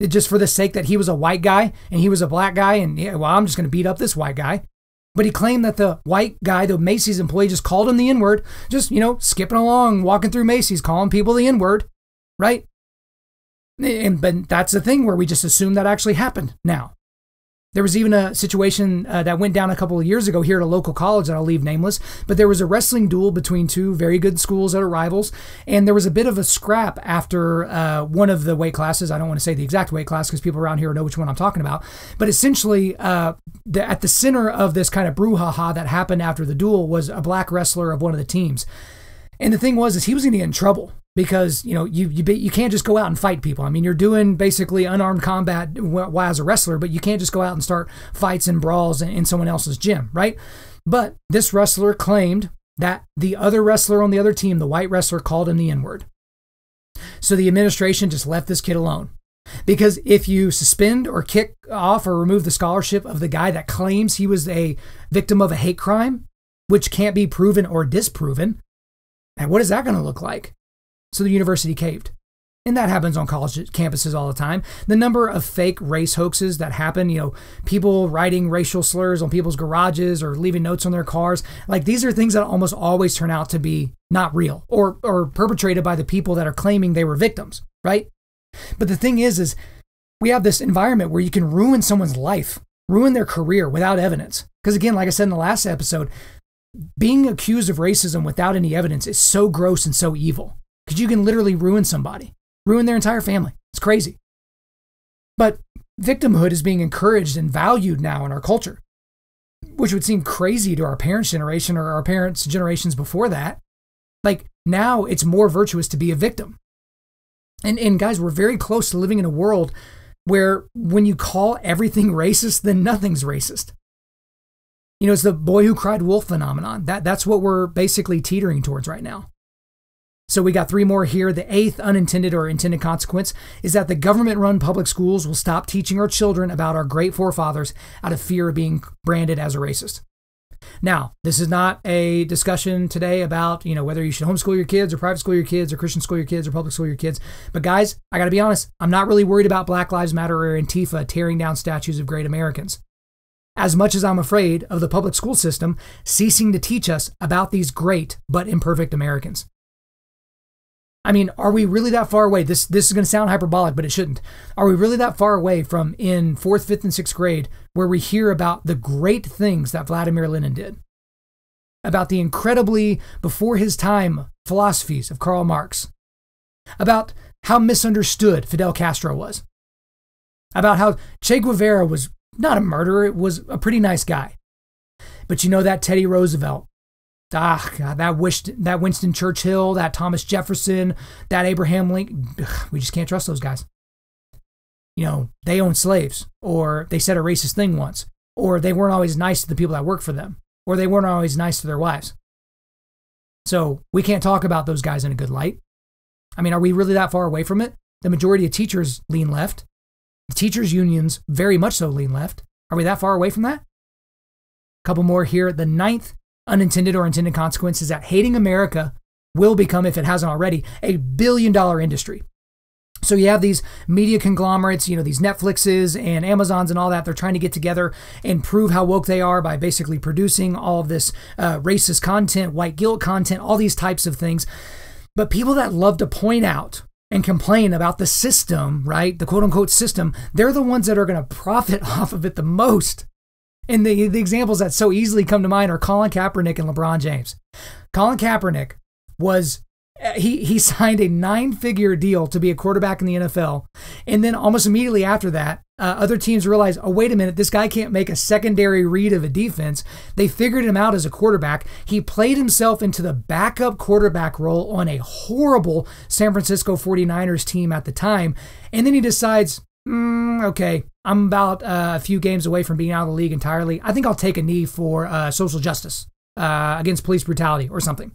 just for the sake that he was a white guy and he was a black guy, and yeah, well, I'm just going to beat up this white guy. But he claimed that the white guy, the Macy's employee, just called him the N-word, just, you know, skipping along, walking through Macy's, calling people the N-word, right? But that's the thing where we just assume that actually happened now. There was even a situation that went down a couple of years ago here at a local college that I'll leave nameless, but there was a wrestling duel between two very good schools that are rivals, and there was a bit of a scrap after one of the weight classes. I don't want to say the exact weight class because people around here know which one I'm talking about, but essentially at the center of this kind of brouhaha that happened after the duel was a black wrestler of one of the teams. And the thing was, is he was going to get in trouble because, you can't just go out and fight people. I mean, you're doing basically unarmed combat as a wrestler, but you can't just go out and start fights and brawls in someone else's gym, right? But this wrestler claimed that the other wrestler on the other team, the white wrestler, called him the N-word. So the administration just left this kid alone. Because if you suspend or kick off or remove the scholarship of the guy that claims he was a victim of a hate crime, which can't be proven or disproven, and what is that going to look like? So the university caved. And that happens on college campuses all the time. The number of fake race hoaxes that happen, people writing racial slurs on people's garages or leaving notes on their cars, like these are things that almost always turn out to be not real or perpetrated by the people that are claiming they were victims, right? But the thing is we have this environment where you can ruin someone's life, ruin their career without evidence. Because again, like I said in the last episode, being accused of racism without any evidence is so gross and so evil. Because you can literally ruin somebody, ruin their entire family. It's crazy. But victimhood is being encouraged and valued now in our culture, which would seem crazy to our parents' generation or our parents' generations before that. Like now it's more virtuous to be a victim. And guys, we're very close to living in a world where when you call everything racist, then nothing's racist. It's the boy who cried wolf phenomenon. That's what we're basically teetering towards right now. So we got 3 more here. The 8th unintended or intended consequence is that the government-run public schools will stop teaching our children about our great forefathers out of fear of being branded as a racist. Now, this is not a discussion today about, whether you should homeschool your kids or private school your kids or Christian school your kids or public school your kids. But guys, I got to be honest, I'm not really worried about Black Lives Matter or Antifa tearing down statues of great Americans. As much as I'm afraid of the public school system ceasing to teach us about these great but imperfect Americans. I mean, are we really that far away? This is going to sound hyperbolic, but it shouldn't. Are we really that far away from in 4th, 5th, and 6th grade where we hear about the great things that Vladimir Lenin did? About the incredibly before his time philosophies of Karl Marx? About how misunderstood Fidel Castro was? About how Che Guevara was not a murderer, was a pretty nice guy. But that Teddy Roosevelt, God, that Winston Churchill, that Thomas Jefferson, that Abraham Lincoln, we just can't trust those guys. They owned slaves, or they said a racist thing once, or they weren't always nice to the people that work for them, or they weren't always nice to their wives. So we can't talk about those guys in a good light. I mean, are we really that far away from it? The majority of teachers lean left. The teachers' unions very much so lean left. Are we that far away from that? A couple more here. The 9th unintended or intended consequence is that hating America will become, if it hasn't already, a billion-dollar industry. So you have these media conglomerates, these Netflixes and Amazons and all that. They're trying to get together and prove how woke they are by basically producing all of this racist content, white guilt content, all these types of things. But people that love to point out and complain about the system, right, the quote-unquote system, they're the ones that are going to profit off of it the most. And the examples that so easily come to mind are Colin Kaepernick and LeBron James. Colin Kaepernick he signed a 9-figure deal to be a quarterback in the NFL. And then almost immediately after that, other teams realized, oh, wait a minute, this guy can't make a secondary read of a defense. They figured him out as a quarterback. He played himself into the backup quarterback role on a horrible San Francisco 49ers team at the time. And then he decides, okay, I'm about a few games away from being out of the league entirely. I think I'll take a knee for social justice against police brutality or something.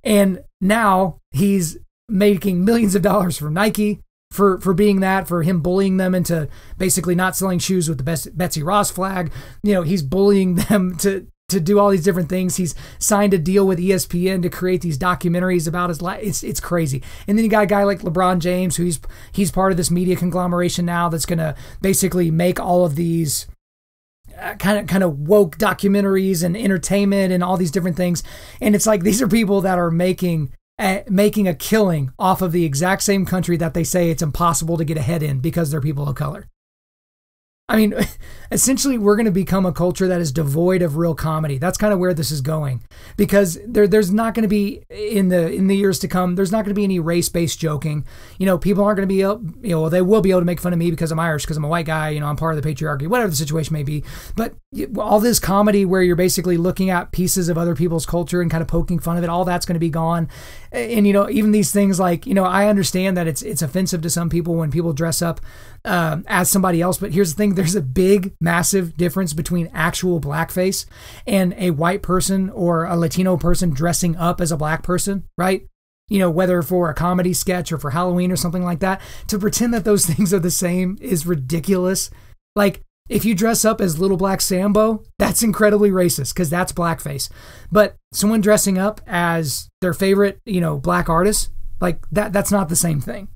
And now he's making millions of dollars from Nike for being that, for him bullying them into basically not selling shoes with the Betsy Ross flag. He's bullying them to do all these different things. He's signed a deal with ESPN to create these documentaries about his life. It's crazy. And then you got a guy like LeBron James, who he's part of this media conglomeration now that's going to basically make all of these kind of woke documentaries and entertainment and all these different things. And it's like, these are people that are making a killing off of the exact same country that they say it's impossible to get ahead in because they're people of color. I mean, essentially we're going to become a culture that is devoid of real comedy. That's kind of where this is going, because there's not going to be in the years to come, there's not going to be any race-based joking. People aren't going to be they will be able to make fun of me because I'm Irish, because I'm a white guy, I'm part of the patriarchy, whatever the situation may be. But all this comedy where you're basically looking at pieces of other people's culture and kind of poking fun of it, all that's going to be gone. And even these things like, I understand that it's offensive to some people when people dress up as somebody else, but here's the thing: there's a big, massive difference between actual blackface and a white person or a Latino person dressing up as a black person, right? Whether for a comedy sketch or for Halloween or something like that. To pretend that those things are the same is ridiculous. Like, if you dress up as Little Black Sambo, that's incredibly racist because that's blackface. But someone dressing up as their favorite, black artist, like that's not the same thing.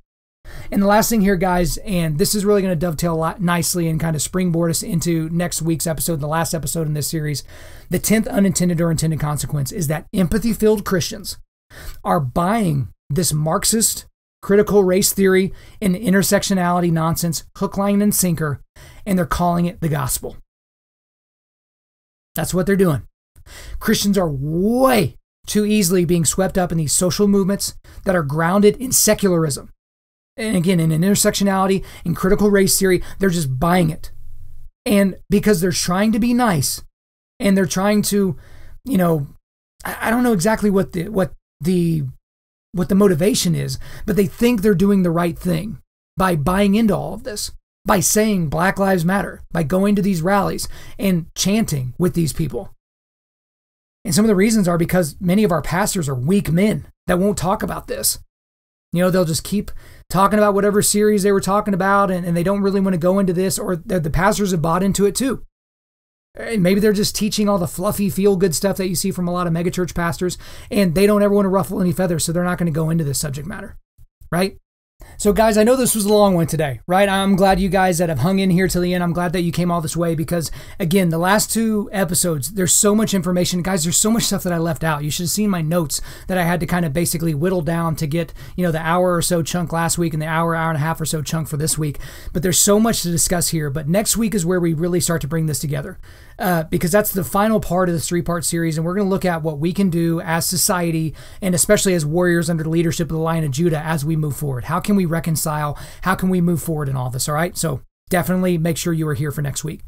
And the last thing here, guys, and this is really going to dovetail a lot nicely and kind of springboard us into next week's episode, the last episode in this series. The 10th unintended or intended consequence is that empathy-filled Christians are buying this Marxist critical race theory and intersectionality nonsense, hook, line, and sinker, and they're calling it the gospel. That's what they're doing. Christians are way too easily being swept up in these social movements that are grounded in secularism. And again, in intersectionality and critical race theory, they're just buying it. And because they're trying to be nice and they're trying to, I don't know exactly what the motivation is, but they think they're doing the right thing by buying into all of this, by saying Black Lives Matter, by going to these rallies and chanting with these people. And some of the reasons are because many of our pastors are weak men that won't talk about this. They'll just keep talking about whatever series they were talking about, and they don't really want to go into this, or the pastors have bought into it too. And maybe they're just teaching all the fluffy, feel-good stuff that you see from a lot of megachurch pastors, and they don't ever want to ruffle any feathers, so they're not going to go into this subject matter, right? So guys, I know this was a long one today, right? I'm glad you guys that have hung in here till the end. I'm glad that you came all this way because, again, the last 2 episodes, there's so much information. Guys, there's so much stuff that I left out. You should have seen my notes that I had to kind of basically whittle down to get, the hour or so chunk last week and the hour and a half or so chunk for this week. But there's so much to discuss here. But next week is where we really start to bring this together because that's the final part of this 3-part series. And we're going to look at what we can do as society and especially as warriors under the leadership of the Lion of Judah as we move forward. How can we reconcile? How can we move forward in all this? All right. So definitely make sure you are here for next week.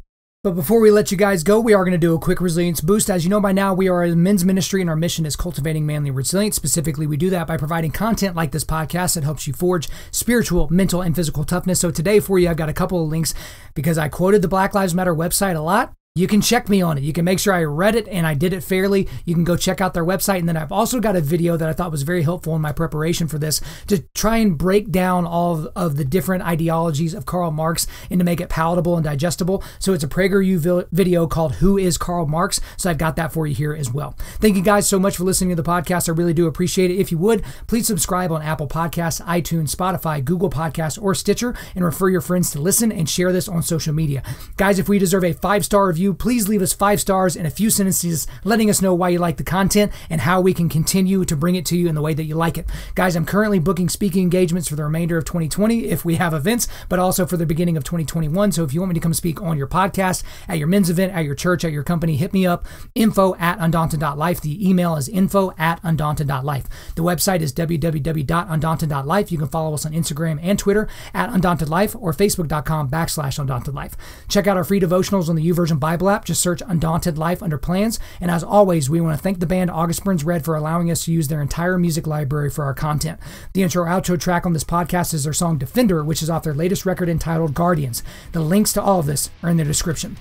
But before we let you guys go, we are going to do a quick resilience boost. As you know by now, we are a men's ministry and our mission is cultivating manly resilience. Specifically, we do that by providing content like this podcast that helps you forge spiritual, mental, and physical toughness. So today for you, I've got a couple of links because I quoted the Black Lives Matter website a lot. You can check me on it. You can make sure I read it and I did it fairly. You can go check out their website. And then I've also got a video that I thought was very helpful in my preparation for this to try and break down all of the different ideologies of Karl Marx and to make it palatable and digestible. So it's a PragerU video called Who is Karl Marx? So I've got that for you here as well. Thank you guys so much for listening to the podcast. I really do appreciate it. If you would, please subscribe on Apple Podcasts, iTunes, Spotify, Google Podcasts, or Stitcher, and refer your friends to listen and share this on social media. Guys, if we deserve a 5-star review, please leave us 5 stars and a few sentences letting us know why you like the content and how we can continue to bring it to you in the way that you like it. Guys, I'm currently booking speaking engagements for the remainder of 2020 if we have events, but also for the beginning of 2021. So if you want me to come speak on your podcast, at your men's event, at your church, at your company, hit me up, info@Undaunted.Life. The email is info@Undaunted.Life. The website is www.Undaunted.Life. You can follow us on Instagram and Twitter @Undaunted.Life or Facebook.com/UndauntedLife. Check out our free devotionals on the YouVersion Bible app. Just search Undaunted.Life under plans. And as always, we want to thank the band August Burns Red for allowing us to use their entire music library for our content. The intro-outro track on this podcast is their song Defender, which is off their latest record entitled Guardians. The links to all of this are in the description.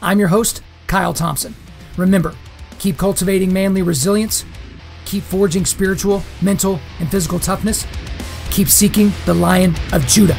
I'm your host, Kyle Thompson. Remember, keep cultivating manly resilience, keep forging spiritual, mental, and physical toughness, keep seeking the Lion of Judah.